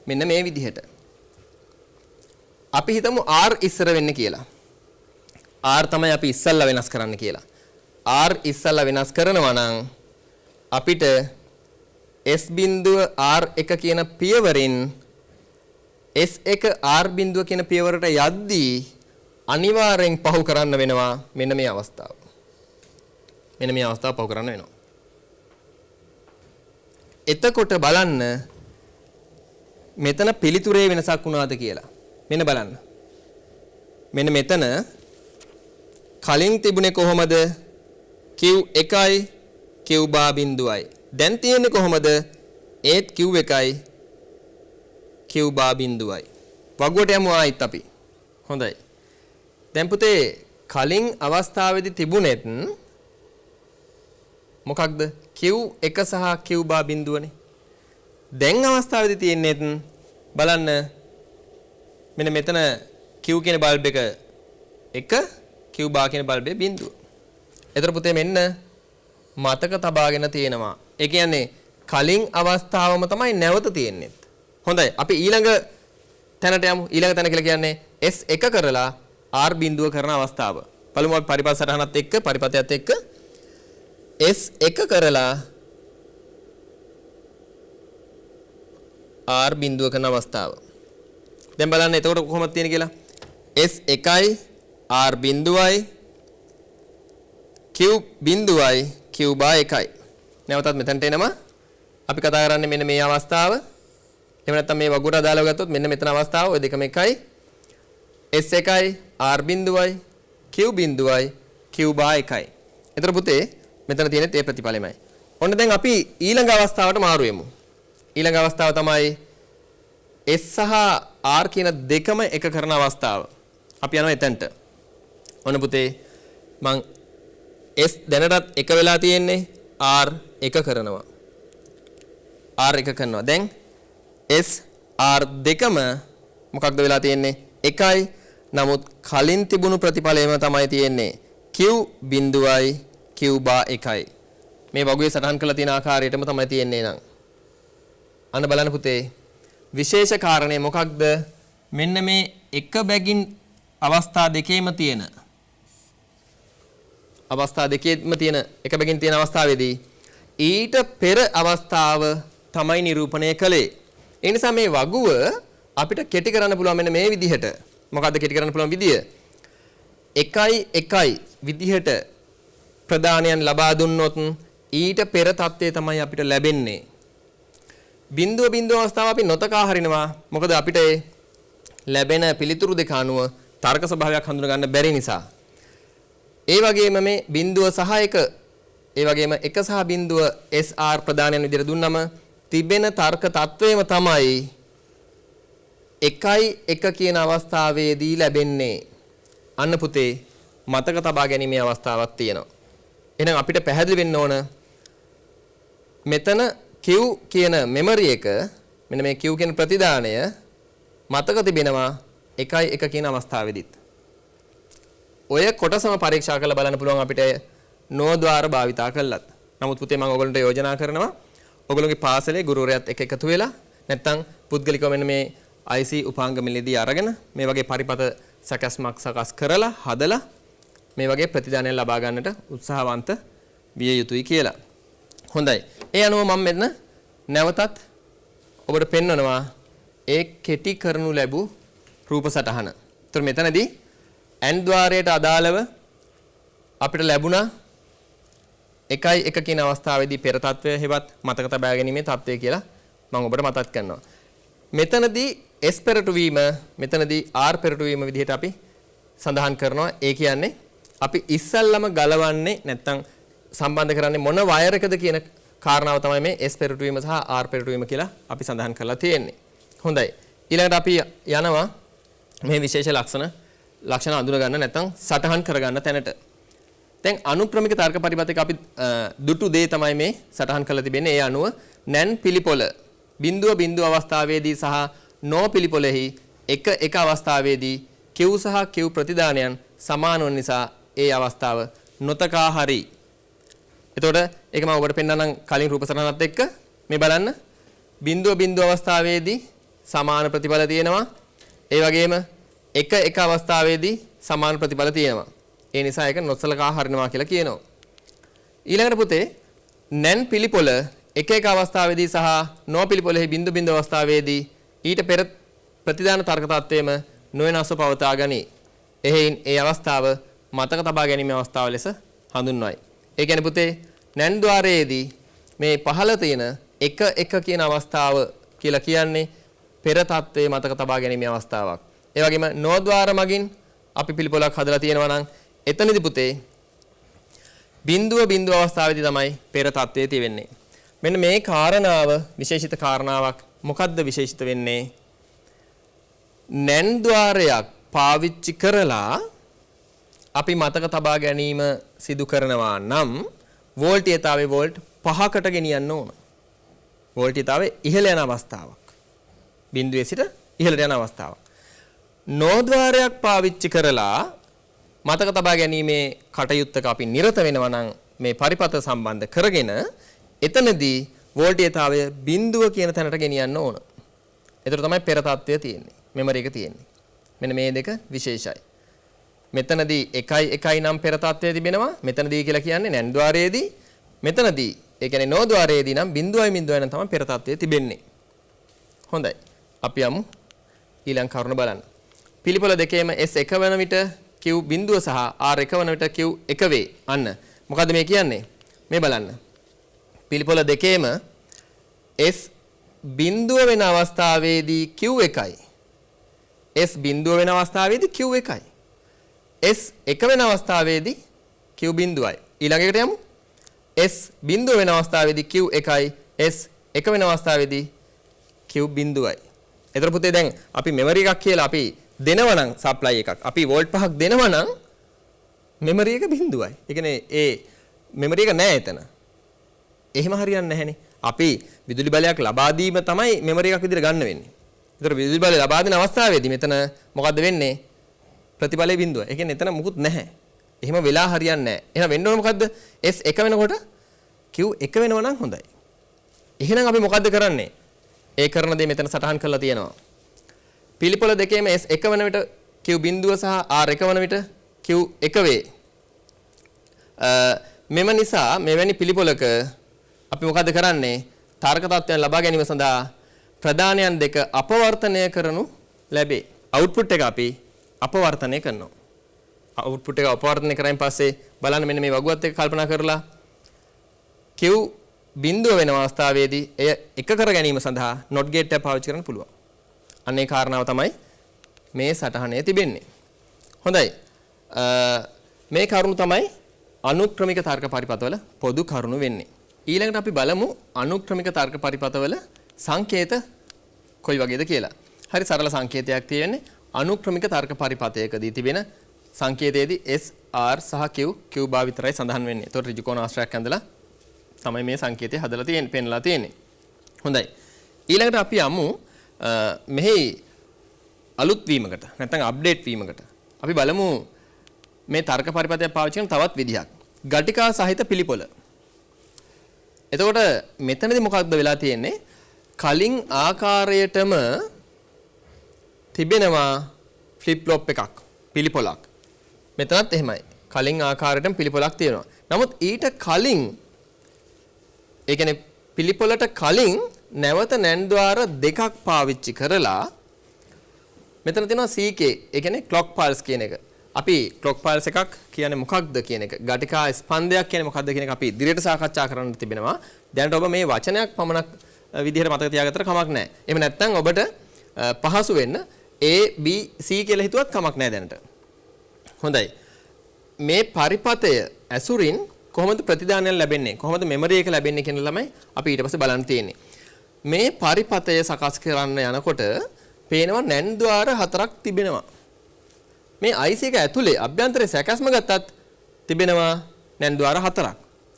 මෙන්න මේ විදිහට. අපි හිතමු R ඉස්සර වෙන්නේ කියලා. R තමයි අපි ඉස්සල්ලා වෙනස් කරන්න කියලා. R ඉස්සල්ලා වෙනස් කරනවා නම් අපිට S බිඳුව R1 කියන පියවරෙන් S1 R බිඳුව කියන පියවරට යද්දී අනිවාර්යෙන් පහු කරන්න වෙනවා මෙන්න මේ අවස්ථාව. මෙන්න මේ අවස්ථාව පහු කරන්න වෙනවා. එතකොට බලන්න මෙතන පිළිතුරේ වෙනසක් වුණාද කියලා. මෙන්න බලන්න. මෙන්න මෙතන කලින් තිබුණේ කොහොමද? Q1යි Q බා බිඳුවයි. දැන් තියෙන්නේ කොහොමද? ඒත් Q1යි Q බා බිඳුවයි. වගුවට යමු ආයිත් අපි. හොඳයි. දැන් පුතේ කලින් අවස්ථාවේදී තිබුණෙත් මොකක්ද? Q1 සහ Q බා බිඳුවනේ. දැන් අවස්ථාවේදී තියෙන්නේත් බලන්න මෙන්න මෙතන Q කියන බල්බ් එක 1 Q බා කියන බල්බේ බිඳුව. එතකොට පුතේ මෙන්න මතක තබාගෙන තියෙනවා. ඒ කියන්නේ කලින් අවස්ථාවම තමයි නැවත තියෙන්නේ. හොඳයි. අපි ඊළඟ තැනට යමු. ඊළඟ තැන කියලා කියන්නේ S1 කරලා R බිඳුව කරන අවස්ථාව. බලමු අපි පරිපථ සටහනත් එක්ක පරිපථයත් එක්ක S1 කරලා R බිඳුව කරන අවස්ථාව. දැන් බලන්න එතකොට කොහොමද තියෙන්නේ කියලා. S1යි R බිඳුවයි Q බිඳුවයි Q බා 1යි. නැවතත් මෙතනට එනවා. අපි කතා කරන්නේ මෙන්න මේ අවස්ථාව. එහෙම නැත්නම් මේ වගුර අදාළව ගත්තොත් මෙන්න මෙතන අවස්ථාව. ඔය දෙකම එකයි. S1යි R බිඳුවයි Q බිඳුවයි Q බා 1යි. එතන පුතේ මෙතන තියෙන ඒ ප්‍රතිඵලෙමයි. ඔන්න දැන් අපි ඊළඟ අවස්ථාවට මාරු වෙමු. ඊළඟ අවස්ථාව තමයි S සහ R කියන දෙකම එක කරන අවස්ථාව. අපි යනවා එතනට. ඔන්න පුතේ මං S දැනටත් එක වෙලා තියෙන්නේ R එක කරනවා. R එක කරනවා. දැන් S R දෙකම මොකක්ද වෙලා තියෙන්නේ? එකයි. නමුත් කලින් තිබුණු ප්‍රතිඵලයම තමයි තියෙන්නේ. Q බිඳුවයි Q බා 1යි. මේ වගුවේ සටහන් කරලා තියෙන ආකාරයටම තමයි තියෙන්නේ නං. අන්න බලන්න පුතේ. විශේෂ කාරණේ මොකක්ද? මෙන්න මේ එක බැගින් අවස්ථා දෙකේම තියෙන එක බැගින් තියෙන අවස්ථාවේදී ඊට පෙර අවස්ථාව තමයි නිරූපණය කළේ. ඒ නිසා මේ වගුව අපිට කෙටි කරන්න පුළුවන් මෙන්න මේ විදිහට. මොකද්ද කෙටි කරන්න පුළුවන් විදිය? 1 විදිහට ප්‍රදානයන් ලබා දුන්නොත් ඊට පෙර தත්ත්වය තමයි අපිට ලැබෙන්නේ. බිඳුව අවස්ථාව අපි නොතකා හරිනවා. මොකද අපිට ලැබෙන පිළිතුරු දෙක අනුව තර්ක ස්වභාවයක් හඳුනා ගන්න බැරි නිසා. ඒ වගේම මේ බිඳුව සහ එක ඒ වගේම එක සහ බිඳුව SR ප්‍රදානයන් විදිහට දුන්නම තිබෙන තර්ක තත්වයම තමයි 1 කියන අවස්ථාවේදී ලැබෙන්නේ. අන්න පුතේ මතක තබා ගැනීමේ අවස්ථාවක් තියෙනවා. එහෙනම් අපිට පැහැදිලි වෙන්න ඕන මෙතන Q කියන මෙමරි එක මෙන්න මේ Q කියන ප්‍රතිදානය මතක තිබෙනවා 1 කියන අවස්ථාවේදීත්. ඔය කොටසම පරීක්ෂා කරලා බලන්න පුළුවන් අපිට නෝද්වාර භාවිතා කළත්. නමුත් පුතේ මම ඔයගොල්ලන්ට යෝජනා කරනවා ඔයගොල්ලෝගේ පාසලේ ගුරුවරයාත් එක්ක එකතු වෙලා නැත්නම් පුද්ගලිකව මෙන්න මේ IC උපාංගමිලදී අරගෙන මේ වගේ පරිපත සකස්මක් සකස් කරලා හදලා මේ වගේ ප්‍රතිදානයක් ලබා ගන්නට උත්සාහවන්ත විය යුතුයි කියලා. හොඳයි. ඒ අනුව මම මෙන්න නැවතත් ඔබට පෙන්වනවා ඒ කෙටි කරනු ලැබූ රූප සටහන. ඒතර මෙතනදී N ద్వාරයට අදාළව අපිට ලැබුණා 1 කියන අවස්ථාවේදී පෙර තත්වය හෙවත් මතක තබා ගැනීමේ තත්වය කියලා මම ඔබට මතක් කරනවා. මෙතනදී S පෙරටු වීම මෙතනදී R පෙරටු වීම විදිහට අපි සඳහන් කරනවා. ඒ කියන්නේ අපි ඉස්සල්ලාම ගලවන්නේ නැත්නම් සම්බන්ධ කරන්නේ මොන වයර් එකද කියන කාරණාව තමයි මේ S පෙරටු වීම සහ R පෙරටු වීම කියලා අපි සඳහන් කරලා තියෙන්නේ. හොඳයි. ඊළඟට අපි යනවා මේ විශේෂ ලක්ෂණ අඳුන ගන්න නැත්නම් සටහන් කරගන්න තැනට. දැන් අනුක්‍රමික තර්ක පරිපතක අපි දුටු දේ තමයි මේ සටහන් කරලා තිබෙන්නේ. ඒ අනුව නැන් පිළිපොළ බිඳුව අවස්ථාවේදී සහ නෝ පිළිපොළෙහි එක අවස්ථාවේදී Q සහ Q ප්‍රතිදානයන් සමාන වන නිසා ඒ අවස්ථාව නොතකා හරි. එතකොට ඒක මම ඔබට පෙන්නන්නම් කලින් රූප සටහනත් එක්ක මේ බලන්න. බිඳුව අවස්ථාවේදී සමාන ප්‍රතිඵල තියෙනවා. ඒ වගේම එක අවස්ථාවේදී සමාන ප්‍රතිඵල තියෙනවා. ඒ නිසා ඒක නොසලකා හරිනවා කියලා කියනවා. ඊළඟට පුතේ නැන් පිළිපොළ එක අවස්ථාවේදී සහ නෝ පිළිපොළෙහි බිඳුව අවස්ථාවේදී ඊට පෙර ප්‍රතිදාන තර්ක තත්වයේම නොවෙනස්ව පවතා ගනී. එහෙයින් ඒ අවස්ථාව මතක තබා ගැනීමේ අවස්ථාව ලෙස හඳුන්වයි. ඒ කියන්නේ පුතේ නැන් ద్వාරයේදී මේ පහළ තියෙන එක කියන අවස්ථාව කියලා කියන්නේ පෙර තත්වයේ මතක තබා ගැනීමේ අවස්ථාවක්. ඒ වගේම නෝ ద్వාර මගින් අපි පිළිපොළක් හදලා තියෙනවා නම් එතනදී පුතේ බිඳුව අවස්ථාවේදී තමයි පෙර තත්වයේ තියෙන්නේ. මෙන්න මේ කාරණාව විශේෂිත කාරණාවක්. මොකද්ද විශේෂිත වෙන්නේ? නැන් ద్వාරයක් පාවිච්චි කරලා අපි මතක තබා ගැනීම සිදු කරනවා නම් වෝල්ටීයතාවයේ වෝල්ට් 5කට ගෙනියන්න ඕන. වෝල්ටීයතාවයේ ඉහළ යන අවස්ථාවක්. බිඳුවේ සිට ඉහළට යන අවස්ථාවක්. නෝ ద్వාරයක් පාවිච්චි කරලා මතක තබා ගැනීමේ කටයුත්තක අපි නිරත වෙනවා නම් මේ පරිපත සම්බන්ධ කරගෙන එතනදී වෝල්ටීයතාවය බිඳුව කියන තැනට ගෙනියන්න ඕන. ඒතර තමයි පෙර තත්ත්වය තියෙන්නේ. මෙමරි එක තියෙන්නේ. මෙන්න මේ දෙක විශේෂයි. මෙතනදී 1 නම් පෙර තත්ත්වයේ තිබෙනවා. මෙතනදී කියලා කියන්නේ නැන් ద్వාරයේදී. මෙතනදී ඒ කියන්නේ නෝ ద్వාරයේදී නම් බිඳුවයි නම් තමයි පෙර තත්ත්වයේ තිබෙන්නේ. හොඳයි. අපි යමු ඊළඟ කරුණ බලන්න. පිළිපොළ දෙකේම S1 වන විට Q බිඳුව සහ R1 වන විට Q 1 වේ. අන්න. මොකද්ද මේ කියන්නේ? මේ බලන්න. පිළිපොළ දෙකේම S බිඳුව වෙන අවස්ථාවේදී Q 1යි. S බිඳුව වෙන අවස්ථාවේදී Q 1යි. S 1 වෙන අවස්ථාවේදී Q බිඳුවයි. ඊළඟ එකට යමු. S බිඳුව වෙන අවස්ථාවේදී Q 1යි. S 1 වෙන අවස්ථාවේදී Q බිඳුවයි. එතකොට පුතේ දැන් අපි මෙමරි එකක් කියලා අපි දෙනවා නම් සප්ලයි එකක්. අපි වෝල්ට් 5ක් දෙනවා නම් මෙමරි එක බිඳුවයි. ඒ කියන්නේ ඒ මෙමරි එක නෑ එතන. එහෙම හරියන්නේ නැහැනේ. අපි විදුලි බලයක් ලබා දීම තමයි මෙමරි එකක් විදිහට ගන්න වෙන්නේ. ඒතර විදුලි බලය ලබා දෙන අවස්ථාවේදී මෙතන මොකද්ද වෙන්නේ? ප්‍රතිඵලයේ බිඳුව. ඒ කියන්නේ එතන මුකුත් නැහැ. එහෙම වෙලා හරියන්නේ නැහැ. එහෙනම් වෙන්න ඕන මොකද්ද? S 1 වෙනකොට Q 1 වෙනවා නම් හොඳයි. එහෙනම් අපි මොකද්ද කරන්නේ? ඒ කරන දේ මෙතන සටහන් කරලා තියෙනවා. පිළිපොළ දෙකේම S 1 වන විට Q බිඳුව සහ R 1 වන විට Q 1 වේ. මෙම නිසා මෙවැනි පිළිපොළක අපි මොකද කරන්නේ? තාරක තත්ත්වයන් ලබා ගැනීම සඳහා ප්‍රදානයන් දෙක අපවර්තනය කරනු ලැබේ. අවුට්පුට් එක අපි අපවර්තනය කරනවා. අවුට්පුට් එක අපවර්තනය කරායින් පස්සේ බලන්න මෙන්න මේ වගුවත් එක කල්පනා කරලා Q බිඳුව වෙන අවස්ථාවේදී එය එක කර ගැනීම සඳහා not gate එක පාවිච්චි කරන්න පුළුවන්. අන්නේ කාරණාව තමයි මේ සටහනේ තිබෙන්නේ. හොඳයි. මේ කරුණු තමයි අනුක්‍රමික තර්ක පරිපතවල පොදු කරුණු වෙන්නේ. ඊළඟට අපි බලමු අනුක්‍රමික තර්ක පරිපතවල සංකේත කොයි වගේද කියලා. හරි සරල සංකේතයක් තියෙන්නේ අනුක්‍රමික තර්ක පරිපතයකදී තිබෙන සංකේතයේදී S R සහ Q භාවිතරයි සඳහන් වෙන්නේ. ඒතකොට ඍජු කෝණ ආශ්‍රයක් ඇඳලා තමයි මේ සංකේතය හදලා තියෙන්නේ, පෙන්ලා තියෙන්නේ. හොඳයි. ඊළඟට අපි යමු මෙහි අලුත් වීමකට නැත්නම් අප්ඩේට් වීමකට. අපි බලමු මේ තර්ක පරිපථය පාවිච්චි කරන තවත් විදිහක්. ගටිකා සහිත පිළිපොළ. එතකොට මෙතනදී මොකක්ද වෙලා තියෙන්නේ? කලින් ආකාරයටම තිබෙනවා ෆ්ලිප් ෆ්ලොප් එකක් පිළිපොළක්. මෙතනත් එහෙමයි. කලින් ආකාරයටම පිළිපොළක් තියෙනවා. නමුත් ඊට කලින් ඒ කියන්නේ පිළිපොළට කලින් නැවත නැන්ද්වාර දෙකක් පාවිච්චි කරලා මෙතන තියෙනවා CK. ඒ කියන්නේ ක්ලොක් පල්ස් කියන එක. අපි ක්ලොක් පල්ස් එකක් කියන්නේ මොකක්ද කියන එක, ගටිකා ස්පන්දයක් කියන්නේ මොකක්ද කියන එක අපි ඉදිරියට සාකච්ඡා කරන්න තිබෙනවා. දැනට ඔබ මේ වචනයක් පමණක් විදිහට මතක තියාගත්තට කමක් නැහැ. එහෙම නැත්නම් ඔබට පහසු වෙන්න A B C කියලා හිතුවත් කමක් නැහැ දැනට. හොඳයි. මේ පරිපතය ඇසුරින් කොහොමද ප්‍රතිදානයක් ලැබෙන්නේ? කොහොමද මෙමරි එක ලැබෙන්නේ කියන ළමයි අපි ඊට පස්සේ බලන්න තියෙන්නේ. මේ පරිපතය සකස් කරන්න යනකොට පේනවා නැන්ද්වාර 4ක් තිබෙනවා. මේ IC එක ඇතුලේ අභ්‍යන්තරයේ සැකස්ම ගත්තත් තිබෙනවා නැන්ද්වාර 4ක්.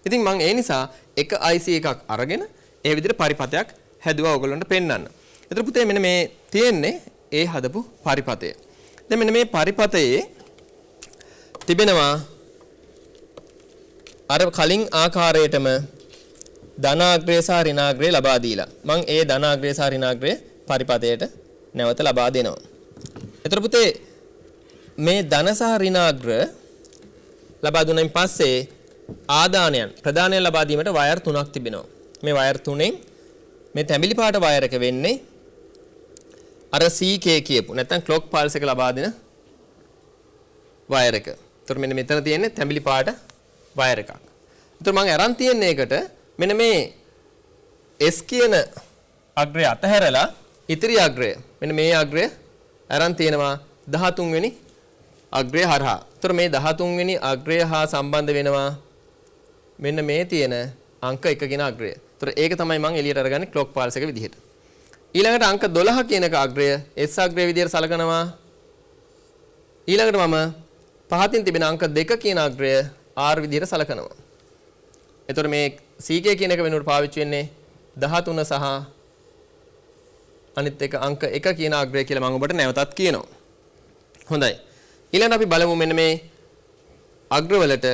ඉතින් මම ඒ නිසා එක IC එකක් අරගෙන ඒ විදිහට පරිපතයක් හැදුවා ඔයගොල්ලන්ට පෙන්වන්න. ඒතර පුතේ මෙන්න මේ තියෙන්නේ ඒ හදපු පරිපතය. දැන් මෙන්න මේ පරිපතයේ තිබෙනවා අර කලින් ආකාරයටම ධනාග්‍රය සහ ඍණාග්‍රය ලබා දීලා. මම ඒ ධනාග්‍රය සහ ඍණාග්‍රය පරිපතයට නැවත ලබා දෙනවා. ඒතර පුතේ මේ ධන සහ ඍණාග්‍ර ලබා දුන්නායින් පස්සේ ආදානයන් ප්‍රදානයන් ලබා දීමට වයර් 3ක් තිබෙනවා. මේ වයර් 3ෙන් මේ තැඹිලි පාට වයර් එක වෙන්නේ අර CK කියපු නැත්නම් ක්ලොක් පල්ස් එක ලබා දෙන වයර් එක. ඒතර මෙන්න මෙතන තියෙන්නේ තැඹිලි පාට වයර් එකක්. ඒතර මම අරන් තියන්නේ එකට මෙන්න මේ S කියන අග්‍රය අතහැරලා ඉතිරි අග්‍රය මෙන්න මේ අග්‍රය අරන් තියෙනවා 13 වෙනි අග්‍රය හරහා. ඒතර මේ 13 වෙනි අග්‍රය හා සම්බන්ධ වෙනවා මෙන්න මේ තියෙන අංක 1 කියන අග්‍රය. ඒතර ඒක තමයි මම එළියට අරගන්නේ ක්ලොක් පල්ස් එක විදිහට. ඊළඟට අංක 12 කියන එක අග්‍රය S අග්‍රය විදිහට සලකනවා. ඊළඟට මම පහතින් තිබෙන අංක 2 කියන අග්‍රය R විදිහට සලකනවා. එතකොට මේ CK කියන එක වෙනුවට පාවිච්චි වෙන්නේ 13 සහ අනිත් එක අංක 1 කියන අග්‍රය කියලා මම ඔබට නැවතත් කියනවා. හොඳයි. ඊළඟට අපි බලමු මෙන්න මේ අග්‍රවලට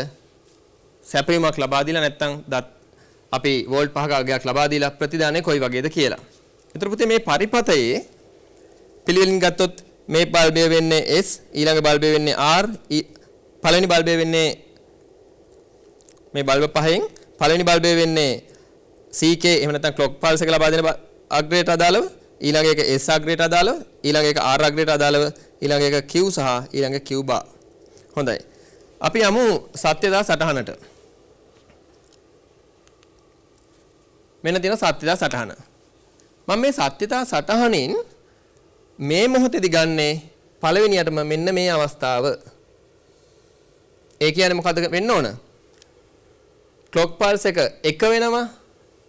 සැපයීමක් ලබා දීලා නැත්නම් අපි වෝල්ට් 5ක අගයක් ලබා දීලා ප්‍රතිදානය කොයි වගේද කියලා. ඒතර පුතේ මේ පරිපතයේ පිළිවෙලින් ගත්තොත් මේ බල්බය වෙන්නේ S, ඊළඟ බල්බය වෙන්නේ R, පළවෙනි බල්බය වෙන්නේ මේ බල්බ පහෙන් පළවෙනි බල්බය වෙන්නේ CK එහෙම නැත්නම් ක්ලොක් පල්ස් එක ලබා දෙන අග්‍රයට අදාළව, ඊළඟ එක S අග්‍රයට අදාළව, ඊළඟ එක R අග්‍රයට අදාළව, ඊළඟ එක Q සහ ඊළඟ Q bar. හොඳයි. අපි යමු සත්‍යදා සටහනට. මෙන්න තියෙන සත්‍යදා සටහන. මම මේ සත්‍යදා සටහනින් මේ මොහොතේදී ගන්නේ පළවෙනියටම මෙන්න මේ අවස්ථාව. ඒ කියන්නේ මොකද වෙන්න ඕන? ක්ලොක් පල්ස් එක 1 වෙනවා,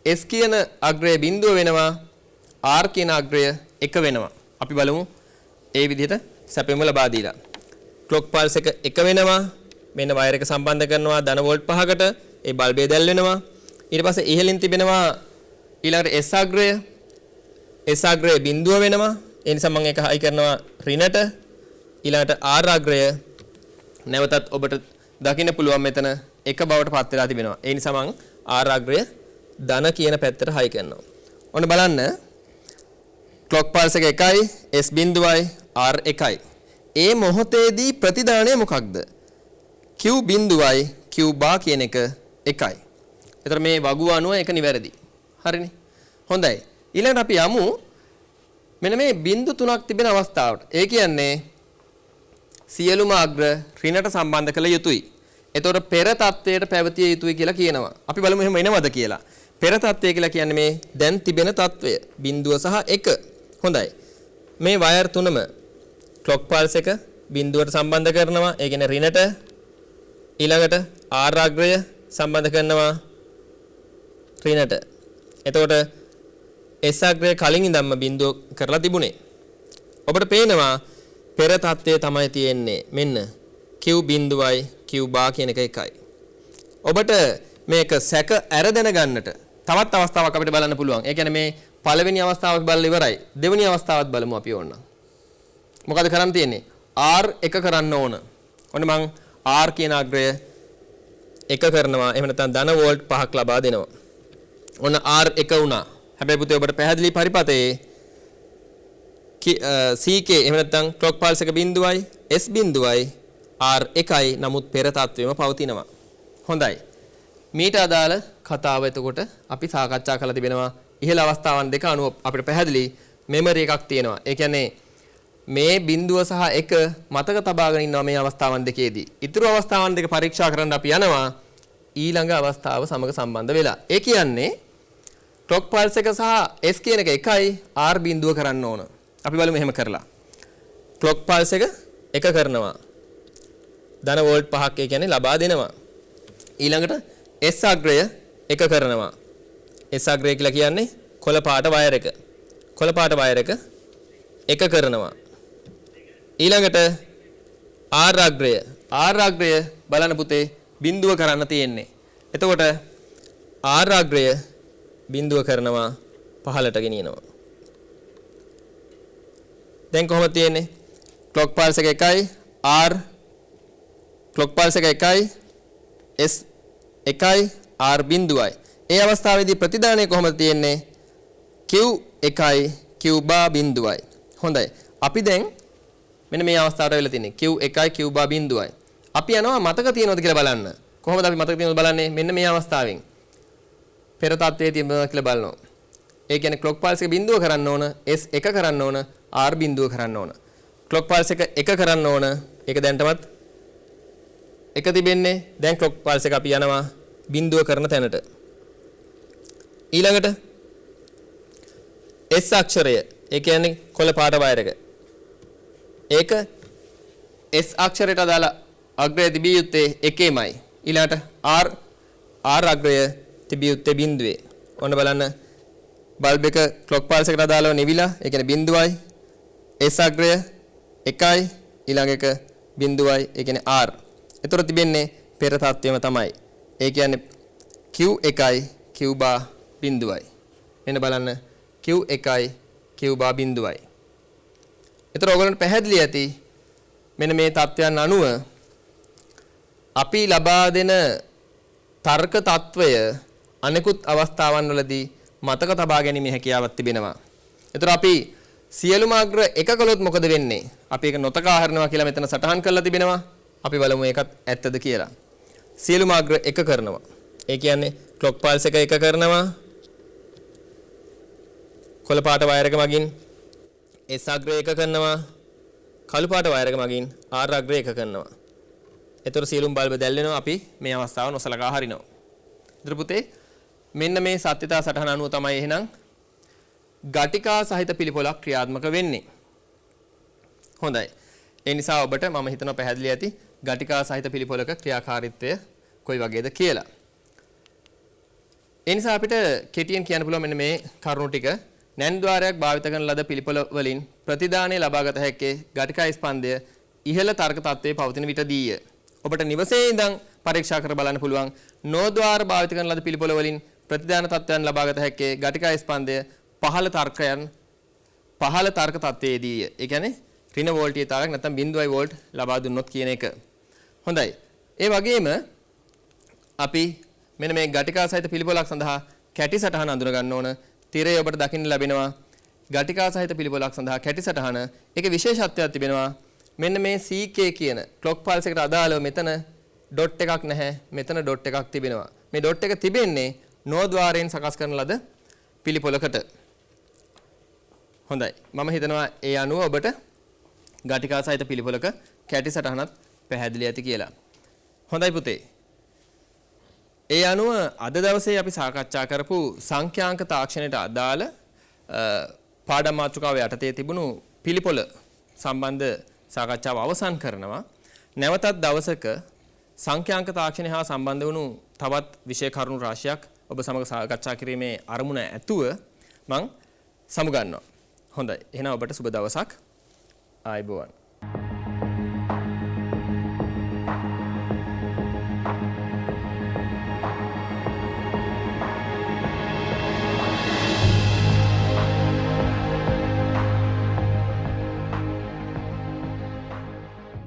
S කියන අග්‍රය බිඳුව වෙනවා, R කියන අග්‍රය 1 වෙනවා. අපි බලමු ඒ විදිහට සැපෙම ලබා දීලා. ක්ලොක් පල්ස් එක 1 වෙනවා, මෙන්න වයර් එක සම්බන්ධ කරනවා ධන වෝල්ට් 5කට, ඒ බල්බය දැල් වෙනවා. ඊට පස්සේ ඉහළින් තිබෙනවා ඊළඟට S අග්‍රය, S අග්‍රය බිඳුව වෙනවා. ඒ නිසා මම ඒක හයි කරනවා ඍණට. ඊළඟට R අග්‍රය නැවතත් ඔබට දකින්න පුළුවන් මෙතන එක බවට පත් වෙලා තිබෙනවා. ඒ නිසා මම R අග්‍රය ධන කියන පැත්තට හයි කරනවා. ඔන්න බලන්න ක්ලොක් පල්ස් එක 1යි, S බිඳුවයි, R 1යි. ඒ මොහොතේදී ප්‍රතිදානය මොකක්ද? Q බිඳුවයි, Q bar කියන එක 1යි. ඒතර මේ වගුව අනුව ඒක නිවැරදි. හරිනේ. හොඳයි. ඊළඟට අපි යමු මෙන්න මේ බිඳු තුනක් තිබෙන අවස්ථාවට. ඒ කියන්නේ සියලුම අග්‍ර ඍණට සම්බන්ධ කළ යුතුයි. එතකොට පෙර තත්වයට පැවතිය යුතුයි කියලා කියනවා. අපි බලමු එහෙම එනවද කියලා. පෙර තත්වය කියලා කියන්නේ මේ දැන් තිබෙන තත්වය. බිඳුව සහ 1. හොඳයි. මේ වයර් තුනම ක්ලොක් පල්ස් එක බිඳුවට සම්බන්ධ කරනවා. ඒ කියන්නේ ඍණට. ඊළඟට R අග්‍රය සම්බන්ධ කරනවා ඍණට. එතකොට S අග්‍රය කලින් ඉඳන්ම බිඳුව කරලා තිබුණේ. ඔබට පේනවා පෙර තත්ත්වය තමයි තියෙන්නේ. මෙන්න Q බිඳුවයි Q bar කියන එක එකයි. ඔබට මේක සැක ඇර දැන ගන්නට තවත් අවස්ථාවක් අපිට බලන්න පුළුවන්. ඒ කියන්නේ මේ පළවෙනි අවස්ථාවක් බලලා ඉවරයි. දෙවෙනි අවස්ථාවත් බලමු අපි ඕන්න. මොකද කරන්න තියෙන්නේ? R 1 කරන්න ඕන. ඔන්න මං R කියන අග්‍රය එක කරනවා. එහෙම නැත්නම් ධන වෝල්ට් 5ක් ලබා දෙනවා. ඔන්න R එක වුණා. හැබැයි පුතේ ඔබට පැහැදිලි පරිපතේ CK එහෙම නැත්නම් ක්ලොක් පල්ස් එක බිඳුවයි S බිඳුවයි R එකයි. නමුත් පෙර තත්වෙම පවතිනවා. හොඳයි. මීට අදාළ කතාව එතකොට අපි සාකච්ඡා කරලා තිබෙනවා. ඉහළ අවස්ථාවන් දෙක අනුව අපිට පැහැදිලි මෙමරි එකක් තියෙනවා. ඒ කියන්නේ මේ බිඳුව සහ එක මතක තබාගෙන ඉන්නවා මේ අවස්ථාවන් දෙකේදී. ඊතුරු අවස්ථාවන් දෙක පරීක්ෂා කරන්න අපි යනවා ඊළඟ අවස්ථාව සමග සම්බන්ධ වෙලා. ඒ කියන්නේ ක්ලොක් පල්ස් එක සහ S කියන එක එකයි R බිඳුව කරන්න ඕන. අපි බලමු එහෙම කරලා. ක්ලොක් පල්ස් එක කරනවා. ධන වෝල්ට් 5ක් ඒ කියන්නේ ලබා දෙනවා. ඊළඟට S අග්‍රය එක කරනවා. S අග්‍රය කියලා කියන්නේ කොළ පාට වයර් එක. කොළ පාට වයර් එක කරනවා. ඊළඟට R අග්‍රය බලන්න පුතේ බිඳුව කරන්න තියෙන්නේ. එතකොට R අග්‍රය බිඳුව කරනවා පහළට ගෙනියනවා. දැන් කොහොමද තියෙන්නේ? ක්ලොක් පල්ස් එක එකයි R ක්ලොක් පල්ස් එක එකයි S එකයි R බිඳුවයි. ඒ අවස්ථාවේදී ප්‍රතිදානය කොහොමද තියෙන්නේ? Q එකයි Q බා බිඳුවයි. හොඳයි. අපි දැන් මෙන්න මේ අවස්ථාවට වෙලා තින්නේ Q එකයි Q බා බිඳුවයි. අපි යනවා මතක තියෙනවද කියලා බලන්න. කොහොමද අපි මතක තියෙනවද බලන්නේ? මෙන්න මේ අවස්ථාවෙන්. පෙර තත්ත්වයේ තියෙනවද කියලා බලනවා. ඒ කියන්නේ ක්ලොක් පල්ස් එක බිඳුව කරන්න ඕන, S එක කරන්න ඕන, R බිඳුව කරන්න ඕන. ක්ලොක් පල්ස් එක කරන්න ඕන. ඒක දැන්ටමත් එක තිබෙන්නේ. දැන් ක්ලොක් පල්ස් එක අපි යනවා බිඳුව කරන තැනට. ඊළඟට S අක්ෂරය ඒ කියන්නේ කොළ පාට වයර් එක. ඒක S අක්ෂරයට අදාළ අග්‍රය තිබිය යුත්තේ එකේමයි. ඊළඟට R අග්‍රය තිබිය යුත්තේ බිඳුවේ. ඔන්න බලන්න බල්බ් එක ක්ලොක් පල්ස් එකට අදාළව නිවිලා ඒ කියන්නේ බිඳුවයි S අග්‍රය එකයි ඊළඟ එක බිඳුවයි ඒ කියන්නේ R. ඒතර තිබෙන්නේ පෙර තත්ත්වයම තමයි. ඒ කියන්නේ Q එකයි Q බා බිඳුවයි. එන්න බලන්න Q එකයි Q බා බිඳුවයි. ඒතර ඔයගොල්ලන්ට පැහැදිලි ඇති මෙන්න මේ තත්ත්වයන් අනුව අපි ලබා දෙන තර්ක තත්වය අනෙකුත් අවස්ථාවන් වලදී මතක තබා ගැනීමේ හැකියාවක් තිබෙනවා. ඒතර අපි සියලුම අග්‍ර එක කළොත් මොකද වෙන්නේ? අපි ඒක නොතකා හරිනවා කියලා මෙතන සටහන් කරලා තිබෙනවා. අපි බලමු ඒකත් ඇත්තද කියලා. සියලුම අග්‍ර එක කරනවා. ඒ කියන්නේ ක්ලොක් පල්ස් එක කරනවා. කොළ පාට වයර් එක මගින් S අග්‍රය එක කරනවා. කළු පාට වයර් එක මගින් R අග්‍රය එක කරනවා. ඒතර සියලුම බල්බ දැල්වෙනවා. අපි මේ අවස්ථාව නොසලකා හරිනවා. ඉතින් පුතේ මෙන්න මේ සත්‍යතා සටහන අනුව තමයි එහෙනම් ගටිකා සහිත පිළිපොලක් ක්‍රියාත්මක වෙන්නේ. හොඳයි. ඒ නිසා ඔබට මම හිතනවා පැහැදිලි ඇති ගටිකා සහිත පිළිපොලක ක්‍රියාකාරීත්වය කොයි වගේද කියලා. ඒ නිසා අපිට කෙටියෙන් කියන්න පුළුවන් මෙන්න මේ කරුණු ටික නැන්ද්වාරයක් භාවිත කරන ලද පිළිපොල වලින් ප්‍රතිදානය ලබාගත හැක්කේ ගටිකා ස්පන්දය ඉහළ තර්ක තත්ත්වයේ පවතින විටදීය. ඔබට නිවසේ ඉඳන් පරීක්ෂා කර බලන්න පුළුවන් නෝද්වාර භාවිත කරන ලද පිළිපොල වලින් ප්‍රතිදාන තත්ත්වයන් ලබාගත හැක්කේ ගටිකා ස්පන්දය පහළ තර්ක තත්ත්වයේදීය. ඒ කියන්නේ ඍණ වෝල්ටීයතාවයක් නැත්නම් 0 වෝල්ට් ලබා දුන්නොත් කියන එක. හොඳයි. ඒ වගේම අපි මෙන්න මේ ගටිකා සහිත පිළිපොලක් සඳහා කැටි සටහන අඳුන ගන්න ඕන. තිරේ ඔබට දකින්න ලැබෙනවා ගටිකා සහිත පිළිපොලක් සඳහා කැටි සටහන. ඒකේ විශේෂත්වයක් තිබෙනවා. මෙන්න මේ CK කියන ක්ලොක් පල්ස් එකට අදාළව මෙතන ඩොට් එකක් නැහැ. මෙතන ඩොට් එකක් තිබෙනවා. මේ ඩොට් එක තිබෙන්නේ නෝද්වාරයෙන් සකස් කරන ලද පිළිපොලකට. හොඳයි. මම හිතනවා ඒ අනුව ඔබට ගටිකා සහිත පිළිපොලක කැටි සටහනත් පැහැදිලි ඇති කියලා. හොඳයි පුතේ. ඒ අනුව අද දවසේ අපි සාකච්ඡා කරපු සංඛ්‍යාංක තාක්ෂණයට අදාළ පාඩම් මාතෘකාව යටතේ තිබුණු පිළිපොල සම්බන්ධ සාකච්ඡාව අවසන් කරනවා. නැවතත් දවසක සංඛ්‍යාංක තාක්ෂණය හා සම්බන්ධ වුණු තවත් විෂය කරුණු රාශියක් ඔබ සමග සාකච්ඡා කිරීමේ අරමුණ ඇතුව මම සමුගන්නවා. හොඳයි. එහෙනම් ඔබට සුබ දවසක්. ආයුබෝවන්.